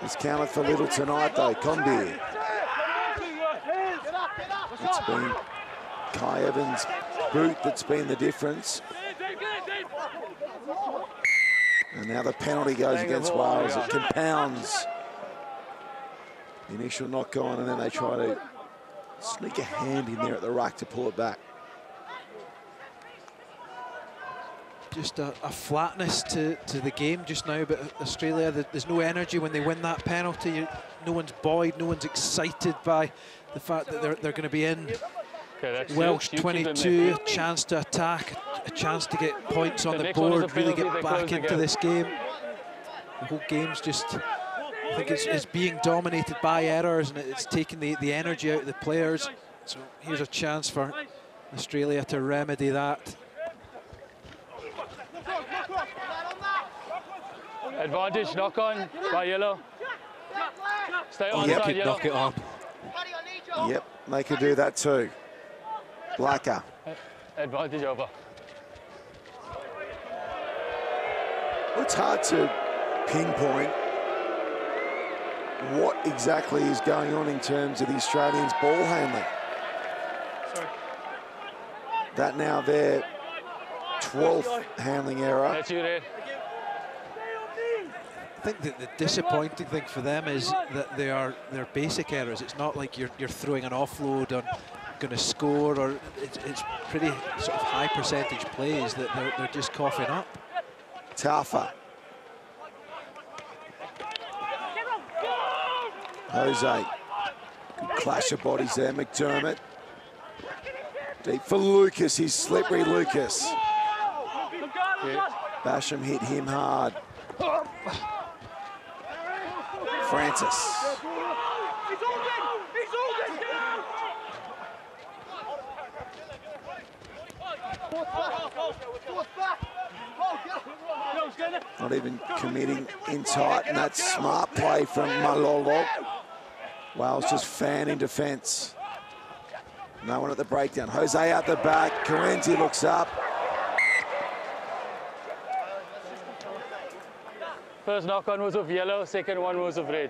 It's counted for little tonight, though. Combi. It's been Kai Evans' boot that's been the difference. And now the penalty goes against Wales. It compounds the initial knock on, and then they try to sneak a hand in there at the ruck to pull it back. Just a flatness to the game just now, but Australia, there's no energy when they win that penalty. No one's buoyed, no one's excited by the fact that they're going to be in. Welsh 22, a chance to attack, a chance to get points on the board, really get back into this game. The whole game's just, I think it's being dominated by errors, and it's taking the energy out of the players. So here's a chance for Australia to remedy that. Advantage, knock on by yellow. Stay on side, yellow. Knock it on. Yep, they could do that too. Blacker. Advantage over. It's hard to pinpoint what exactly is going on in terms of the Australians' ball handling. That now their 12th handling error. That's you, Red. I think that the disappointing thing for them is that they're basic errors. It's not like you're throwing an offload on going to score, or it's pretty sort of high percentage plays that they're just coughing up. Tafa. Jose. Good clash of bodies there. McDermott. Deep for Lucas. He's slippery, Lucas. Basham hit him hard. Francis. Not even committing in tight, and that's smart play from Malolo. Wales just fan in defence. No one at the breakdown. Jose out the back. Karenzi looks up. First knock on was of yellow, second one was of red.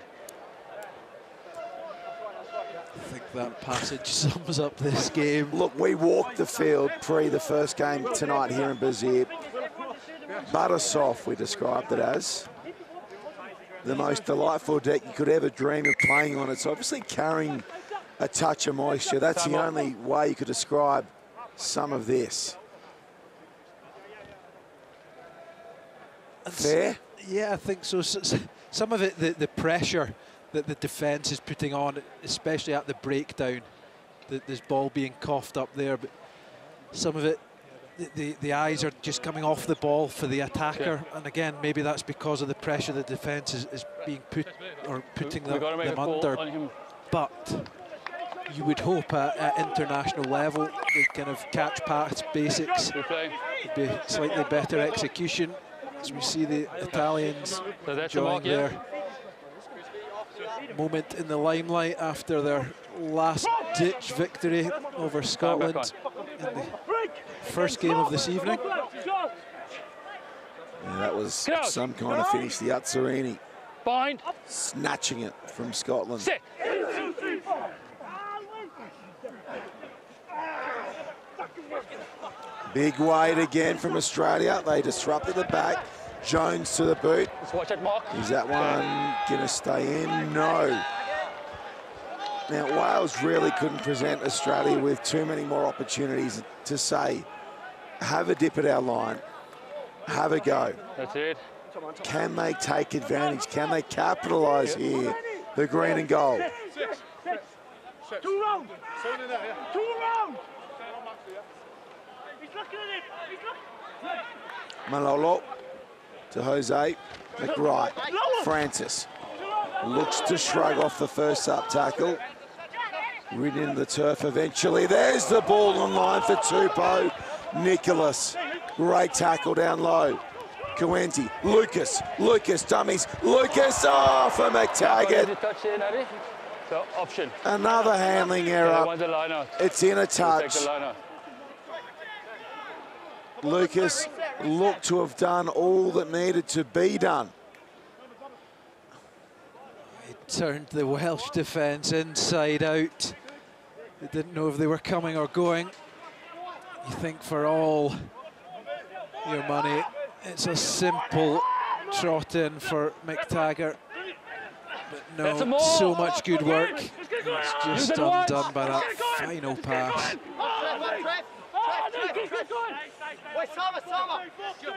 I think that passage sums up this game. Look, we walked the field pre the first game tonight here in Bezier. Butter soft, we described it as. The most delightful deck you could ever dream of playing on. It's obviously carrying a touch of moisture. That's the only way you could describe some of this. Fair? Yeah, I think so. Some of it, the pressure that the defence is putting on, especially at the breakdown, this ball being coughed up there, but some of it, the eyes are just coming off the ball for the attacker, and again, maybe that's because of the pressure the defence is being put, or putting them under. But you would hope at international level they kind of catch pass basics, would be slightly better execution, as we see the Italians enjoying there. moment in the limelight after their last-ditch victory over Scotland in the first game of this evening. Yeah, that was some kind of finish. The Utsarini Bind. snatching it from Scotland. Sit. Big weight again from Australia. They disrupted the back. Jones to the boot. Let's watch it, Mark. Is that one going to stay in? No. Now, Wales really couldn't present Australia with too many more opportunities to say, have a dip at our line, have a go. That's it. Can they take advantage? Can they capitalise here? The green and gold. 2 rounds. 2 rounds. He's looking at it. He's looking. Malolo to Jose McWright. Francis looks to shrug off the first up tackle. Ridden into the turf eventually. There's the ball on line for Tupou. Nicholas, great tackle down low. Coenti, Lucas dummies. Lucas for McTaggart. Touch there, Natty. So, option. Another handling error. Want the line out. It's in a Take touch. the line out. Lucas looked to have done all that needed to be done. It turned the Welsh defence inside out. They didn't know if they were coming or going. You think for all your money, it's a simple trot in for McTaggart. But no, so much good work. It's just undone by that final pass.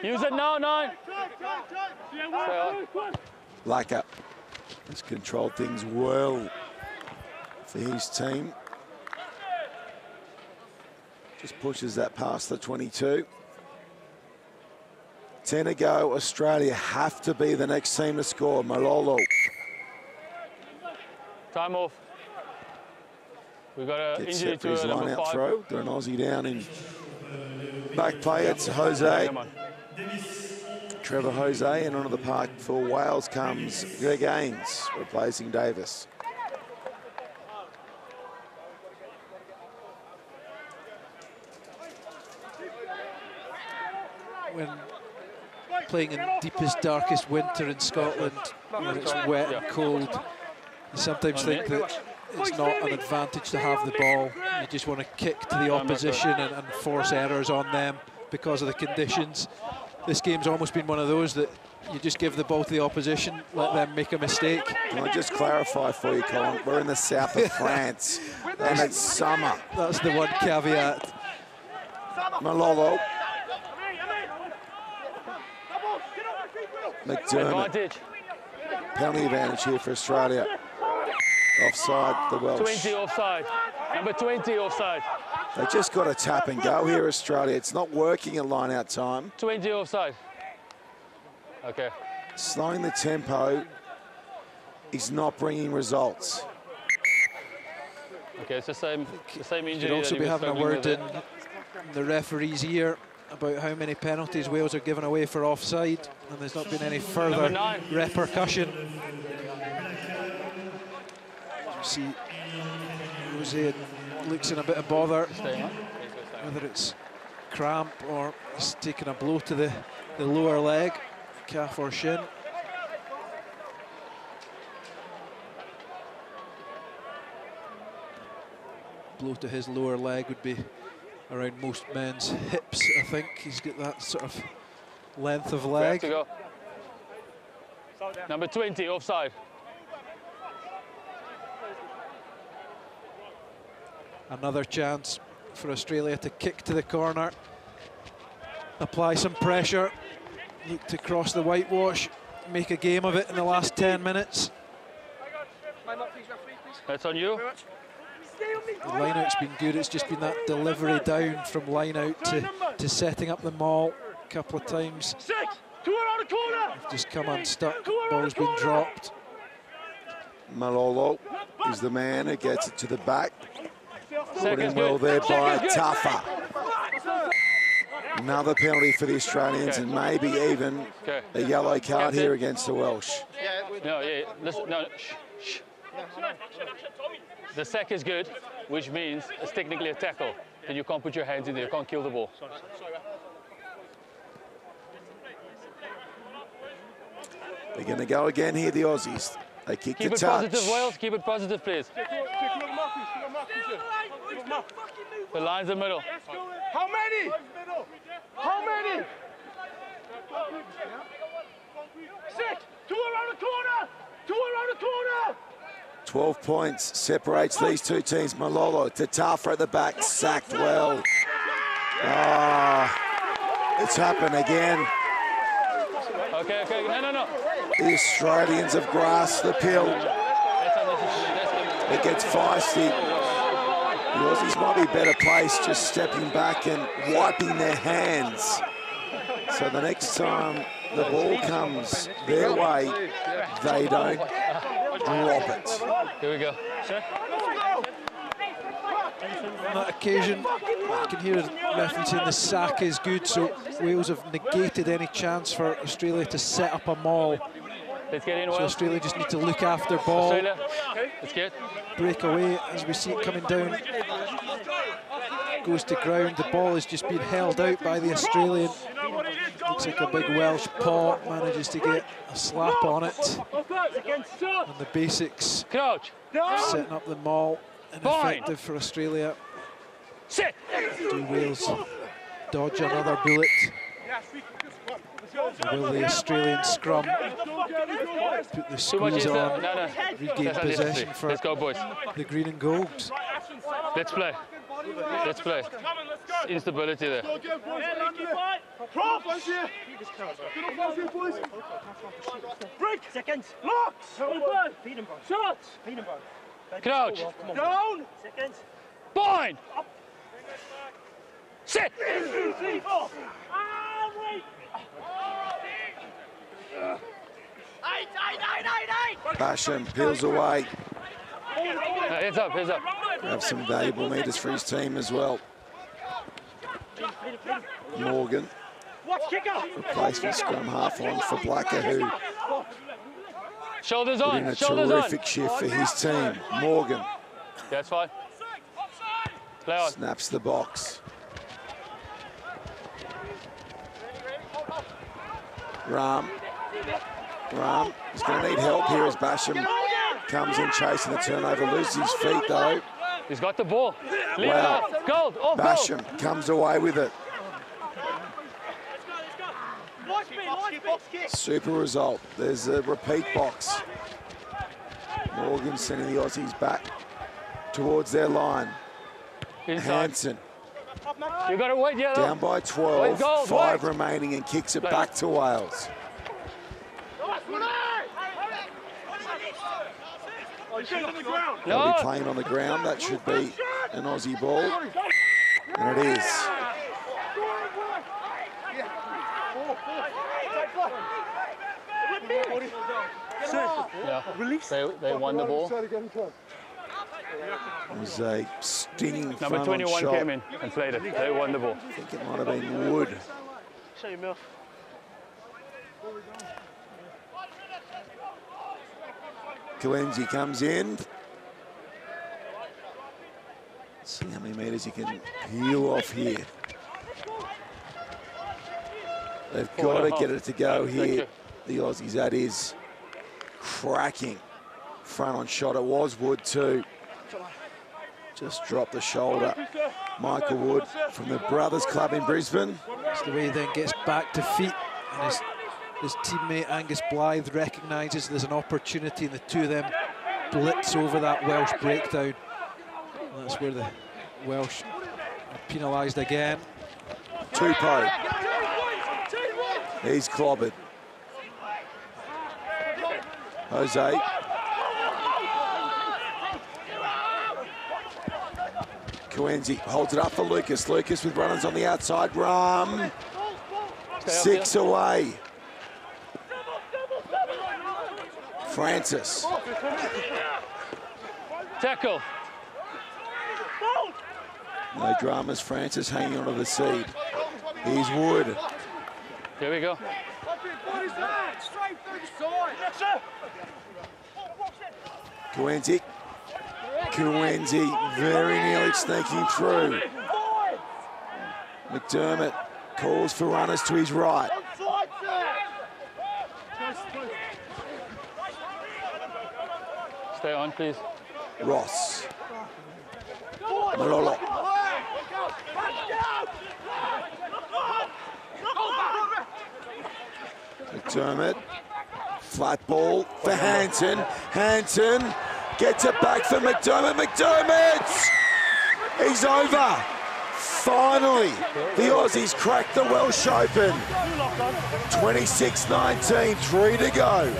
Use it now, 9. Laka has controlled things well for his team. Just pushes that past the 22. 10 to go. Australia have to be the next team to score. Malolo. Time off. We got an Gets injury set for to his line number out 5. throw. Got an Aussie down in back play. It's Jose. Come on. Trevor Jose, and onto the park for Wales comes Greg Ains, replacing Davis. When playing in deepest, darkest winter in Scotland, when it's wet and cold, you sometimes think that it's not an advantage to have the ball. You just want to kick to the opposition and force errors on them because of the conditions. This game's almost been one of those that you just give the ball to the opposition, let them make a mistake. Can I just clarify for you, Colin? We're in the south of France, and it's summer. That's the one caveat. Malolo. McDermott. Penalty advantage here for Australia. Offside, the Welsh. 20 offside. Number 20 offside. They just got a tap and go here, Australia. It's not working at line-out time. 20 offside. Okay. Slowing the tempo is not bringing results. Okay, it's the same injury. You'd also that he be was having a struggling word with in the referee's ear about how many penalties Wales are giving away for offside, and there's not been any further repercussion. You see Jose looks in a bit of bother, whether it's cramp or he's taking a blow to the lower leg, calf or shin. Blow to his lower leg would be around most men's hips, I think. He's got that sort of length of leg. To go. Number 20 offside. Another chance for Australia to kick to the corner, apply some pressure, look to cross the whitewash, make a game of it in the last 10 minutes. That's on you. The line-out's been good, it's just been that delivery down from line-out to setting up the maul a couple of times. They've just come unstuck, ball's been dropped. Malolo is the man who gets it to the back. Put in well there by Taffa. Another penalty for the Australians and maybe even a yellow card here against the Welsh. Yeah, No, yeah, listen, no, shh. The sack is good, which means it's technically a tackle. Then you can't put your hands in there, you can't kill the ball. They're going to go again here, the Aussies. They kick Keep the it touch. positive, Wales. Keep it positive, please. The line's the middle. How many? How many? Sit! Two around the corner! Two around the corner! 12 points separates these two teams. Malolo to Tafa at the back, sacked well. Ah, it's happened again. Okay, no. The Australians have grasped the pill. It gets feisty. The Aussies might be better placed just stepping back and wiping their hands. So the next time the ball comes their way, they don't drop it. Here we go. On that occasion, you can hear the referee saying the sack is good, so Wales have negated any chance for Australia to set up a maul. Let's get in, So Wales. Australia just need to look after ball, Australia, let's get. break away as we see it coming down. Goes to ground, the ball is just being held out by the Australian. Looks like a big Welsh paw, manages to get a slap on it. And the basics, Crouch. setting up the maul, ineffective for Australia. Sit. Do Wales dodge another bullet? Or will the Australian scrum put the Too much squeeze is on, no. regain That's possession unnecessary. for Let's go, boys. the green and gold? Let's play. Let's play. Instability there. Break! Seconds! Locks! Feed him, shots! Feed him, Crouch. down! Seconds! Bind. Sit. 2, 3, 4! Wait! Basham peels away. Heads up, heads up. Have some valuable metres for his team as well. Morgan, Watch kicker! replacement scrum half on for Blacker, who Shoulders put in on, a shoulders on. terrific shift for his team. Morgan That's fine. Play on. snaps the box. Ram is going to need help here as Basham comes in chasing the turnover, loses his feet though. He's got the ball. Leave Wow. it out. Gold, off gold. Basham comes away with it. Super result. There's a repeat box. Morgan sending the Aussies back towards their line. Inside. Hansen You got to wait, yeah. down by 12, Wait, gold, 5 wait. remaining and kicks it Play back on. to Wales. They'll No. be playing on the ground. That should be an Aussie ball. And it is. Yeah. They won the ball. It was a stinging Number front-on 21 shot. came in and played it. They won the ball. I think it might have been Wood. Shut your mouth. Kalenzi comes in. Let's see how many metres he can peel off here. They've got to get it to go here. The Aussies, that is cracking. Front on shot, it was Wood too. Just dropped the shoulder. Michael Wood from the Brothers Club in Brisbane. That's the way he then gets back to feet, and his teammate Angus Blythe recognises there's an opportunity, and the two of them blitz over that Welsh breakdown. And that's where the Welsh are penalised again. Tupou. He's clobbered. Jose. Kawenzi holds it up for Lucas. Lucas with runners on the outside. Rum. 6 away. Francis. Tackle. No dramas. Francis hanging onto the seed. Here's Wood. Here we go. Coenzi. Coenzi very nearly sneaking through. McDermott calls for runners to his right. Stay on, please. Ross. Malolo. McDermott. Flat ball for Hansen. Hansen gets it back for McDermott. McDermott! He's over. Finally, the Aussies cracked the Welsh Open. 26-19, 3 to go.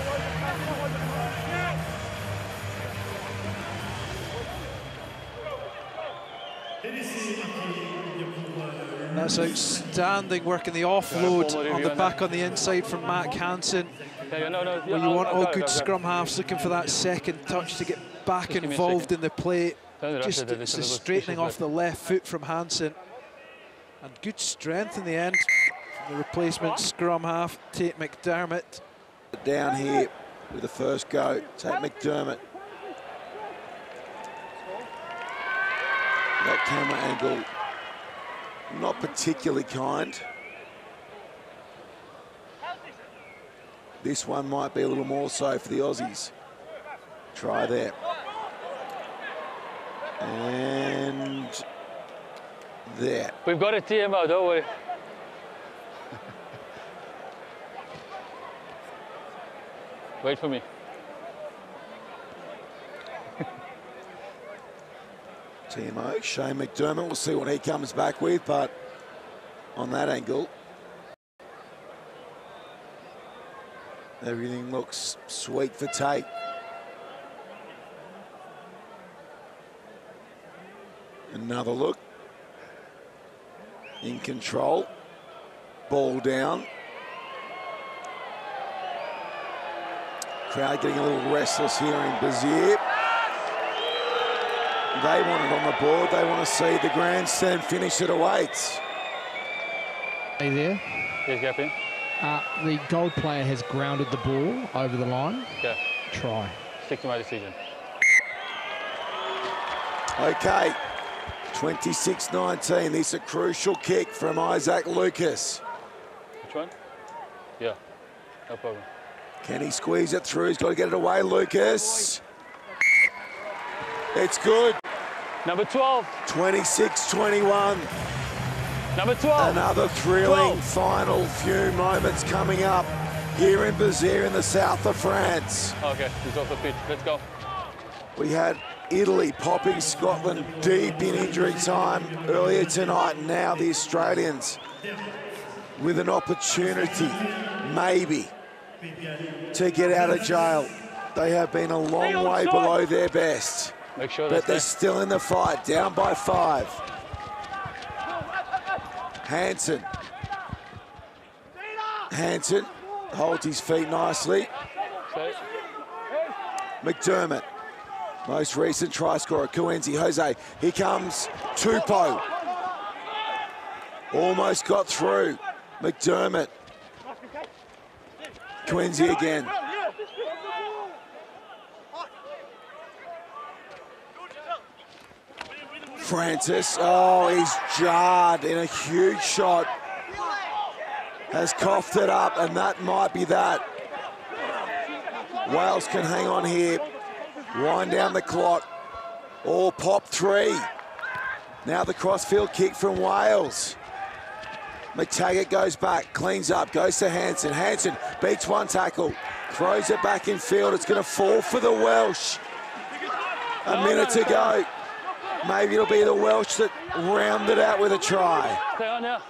That's outstanding work in the offload on the back on the inside from Matt Hansen. Well, you want all good scrum halves looking for that second touch to get back involved in the play. Just it's a straightening off the left foot from Hansen. And good strength in the end. The replacement scrum half, Tate McDermott. Down here with the first go, Tate McDermott. That camera angle, not particularly kind. This one might be a little more so for the Aussies. Try there. And there. We've got a TMO, don't worry. Wait for me. TMO, Shane McDermott, we'll see what he comes back with, but on that angle, everything looks sweet for Tate. Another look. In control. Ball down. Crowd getting a little restless here in Bezier. They want it on the board. They want to see the grandstand finish that awaits. Are you there? Yes, Captain. The gold player has grounded the ball over the line. Yeah. Try. Stick to my decision. Okay. 26-19. This is a crucial kick from Isaac Lucas. Which one? Yeah. No problem. Can he squeeze it through? He's got to get it away, Lucas. It's good. Number 12. 26-21. Number 12. Another thrilling final few moments coming up here in Beziers in the south of France. Okay, he's off the pitch. Let's go. We had Italy popping Scotland deep in injury time earlier tonight. Now the Australians with an opportunity, maybe, to get out of jail. They have been a long way below their best. Make sure but they're still in the fight, down by 5. Hansen. Hansen holds his feet nicely. McDermott, most recent try scorer, Coenzi, Jose. Here comes Tupou. Almost got through. McDermott. Coenzi again. Francis, oh, he's jarred in a huge shot. Has coughed it up, and that might be that. Wales can hang on here, wind down the clock, or pop 3. Now the crossfield kick from Wales. McTaggart goes back, cleans up, goes to Hansen. Hansen beats one tackle, throws it back in field. It's going to fall for the Welsh. A minute to go. Maybe it'll be the Welsh that round it out with a try. Stay on now.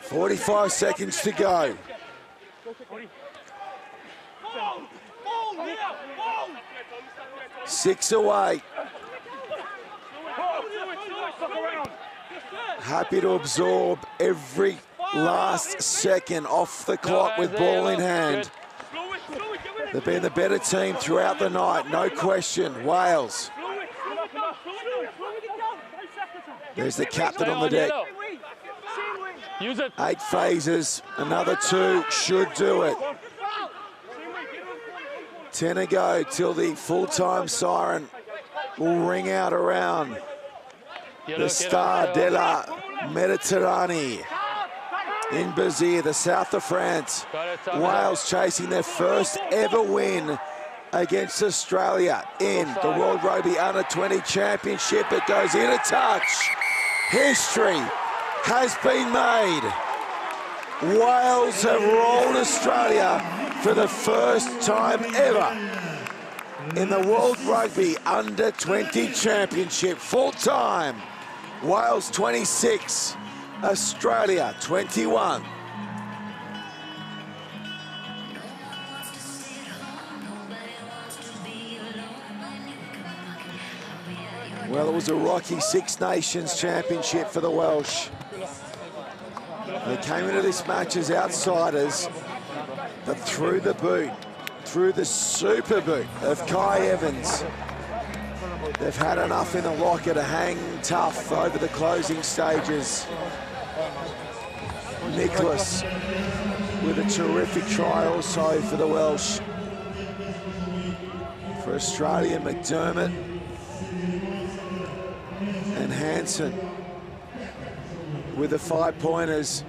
45 seconds to go. Six away. Happy to absorb every last second off the clock with ball in hand. They've been the better team throughout the night, no question. Wales. There's the captain on the deck. Use it. 8 phases, another 2 should do it. 10 to go till the full-time siren will ring out around the Stade de la Méditerranée in Béziers, the south of France. Wales chasing their first ever win against Australia in the World Rugby Under-20 Championship. It goes in a touch. History has been made. Wales have rolled Australia for the first time ever in the World Rugby Under-20 Championship. Full time, Wales 26, Australia 21. Well, it was a rocky Six Nations Championship for the Welsh. They came into this match as outsiders, but through the boot, through the super boot of Kai Evans, they've had enough in the locker to hang tough over the closing stages. Nicholas with a terrific try also for the Welsh. For Australia, McDermott and Hansen with the 5-pointers.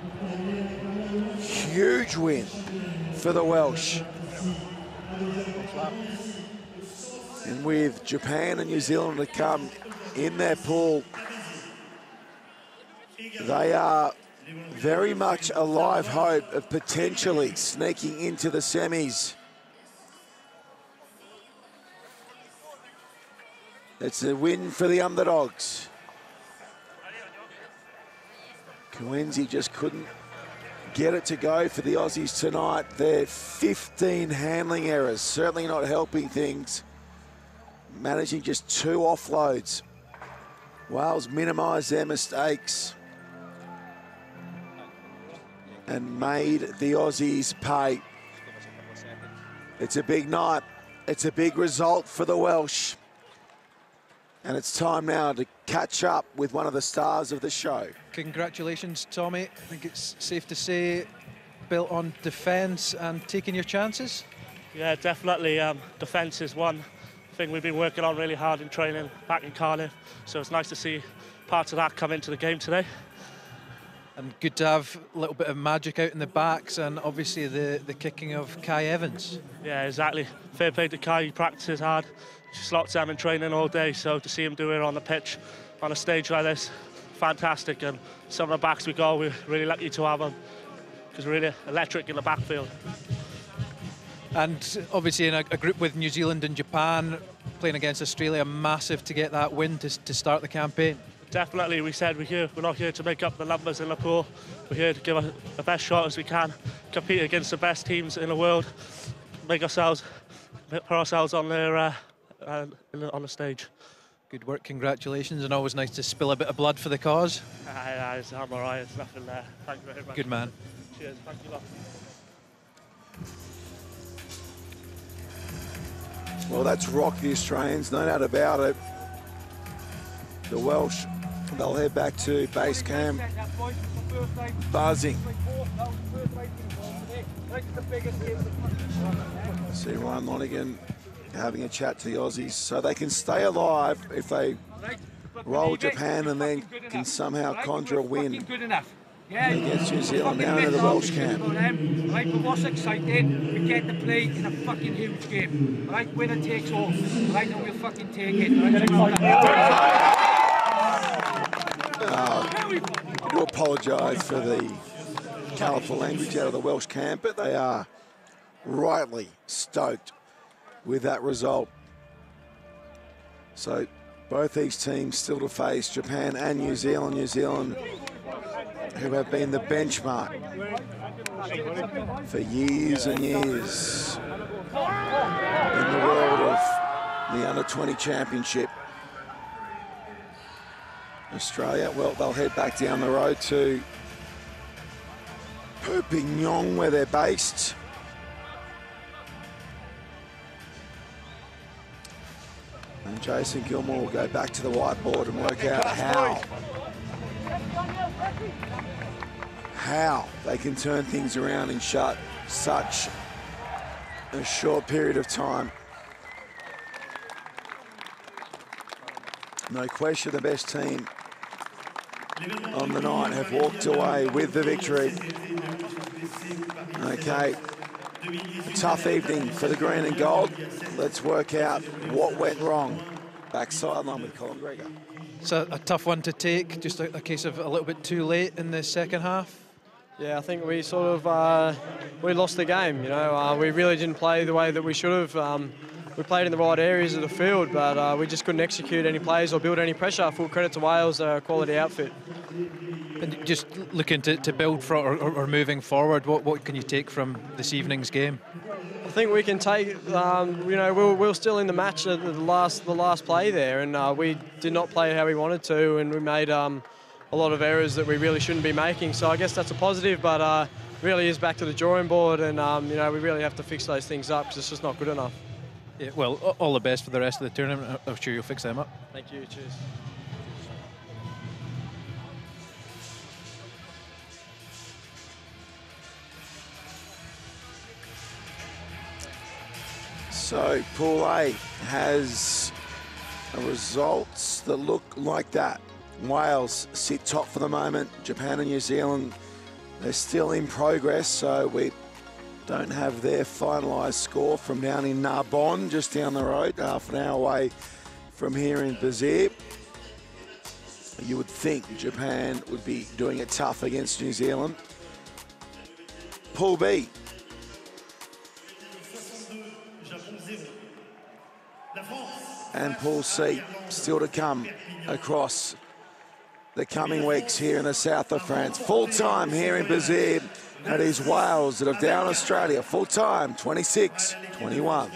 Huge win for the Welsh. And with Japan and New Zealand to come in their pool, they are very much a live hope of potentially sneaking into the semis. It's a win for the underdogs. Coenzi just couldn't get it to go for the Aussies tonight. Their 15 handling errors, certainly not helping things. Managing just 2 offloads. Wales minimised their mistakes and made the Aussies pay. It's a big night. It's a big result for the Welsh. And it's time now to catch up with one of the stars of the show. Congratulations, Tommy. I think it's safe to say built on defence and taking your chances. Yeah, definitely. Defence is one thing we've been working on really hard in training back in Cardiff. So it's nice to see parts of that come into the game today. And good to have a little bit of magic out in the backs, and obviously the kicking of Kai Evans. Yeah, exactly. Fair play to Kai. He practices hard. He slots them in training all day. So to see him do it on the pitch, on a stage like this, fantastic. And some of the backs we got, we're really lucky to have them because we're really electric in the backfield. And obviously in a group with New Zealand and Japan, playing against Australia, massive to get that win to start the campaign. Definitely, we said we're not here to make up the numbers in the pool. We're here to give us the best shot as we can, compete against the best teams in the world, put ourselves on their on the stage. Good work, congratulations, and always nice to spill a bit of blood for the cause. I'm all right, it's nothing there. Thank you very much. Good man. Cheers, thank you a lot. Well, that's rocked the Australians, no doubt about it. The Welsh, they'll head back to base camp, buzzing. See Ryan Lonergan having a chat to the Aussies, so they can stay alive if they roll Japan and then can somehow conjure a win against New Zealand down into the Welsh camp. Right, but what's exciting, we get to play in a fucking huge game. Right, winner takes all. Right, and we'll fucking take it. I do apologise for the colourful language out of the Welsh camp, but they are rightly stoked with that result. So both these teams still to face, Japan and New Zealand. New Zealand, who have been the benchmark for years and years in the world of the Under-20 Championship. Australia, well, they'll head back down the road to Perpignan, where they're based. And Jason Gilmore will go back to the whiteboard and work out how they can turn things around in such a short period of time. No question the best team on the night have walked away with the victory. Okay, tough evening for the green and gold. Let's work out what went wrong. Back sideline with Colin Gregor. It's a tough one to take, just a case of a little bit too late in the second half. Yeah, I think we sort of we lost the game. You know, we really didn't play the way that we should have. We played in the right areas of the field, but we just couldn't execute any plays or build any pressure. Full credit to Wales, quality outfit. And just looking to build for or moving forward, what can you take from this evening's game? I think we can take, you know, we were still in the match at the last play there, and we did not play how we wanted to, and we made a lot of errors that we really shouldn't be making. So I guess that's a positive, but really is back to the drawing board, and you know, we really have to fix those things up because it's just not good enough. Yeah, well, all the best for the rest of the tournament. I'm sure you'll fix them up. Thank you. Cheers. So Pool A has results that look like that. Wales sit top for the moment. Japan and New Zealand, they're still in progress, so we don't have their finalised score from down in Narbonne, just down the road, half an hour away from here in Bazir. You would think Japan would be doing it tough against New Zealand. Pool B. And Pool C still to come across the coming weeks here in the south of France. Full time here in Bazir. It is Wales that have down Australia. Full time, 26-21.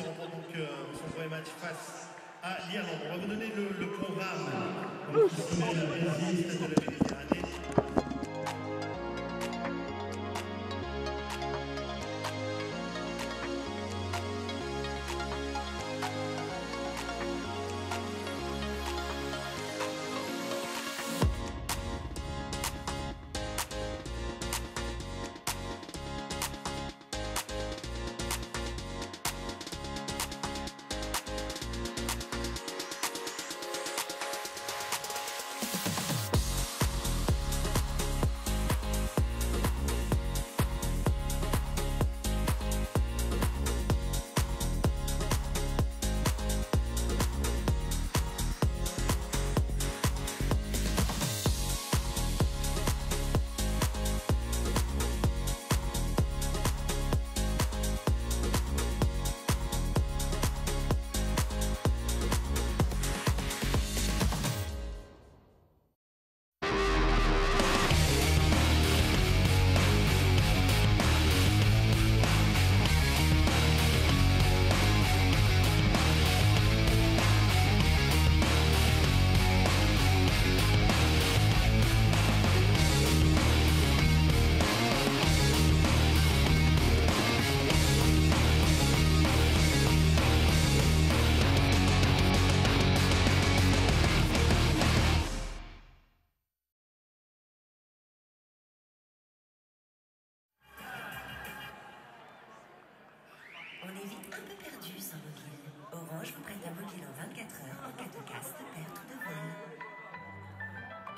On est vite un peu perdu sans mobile. Orange vous prête un mobile en 24 heures en cas de casse, de perte ou de vol.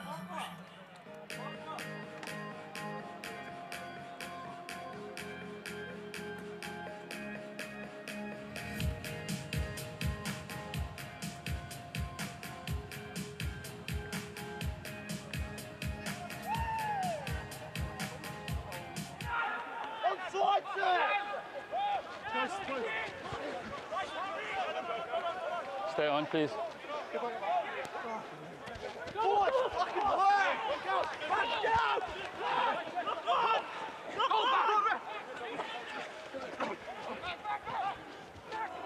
Orange. Stay on, please.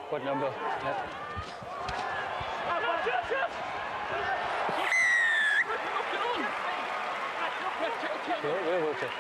What number? Yeah. We'll check.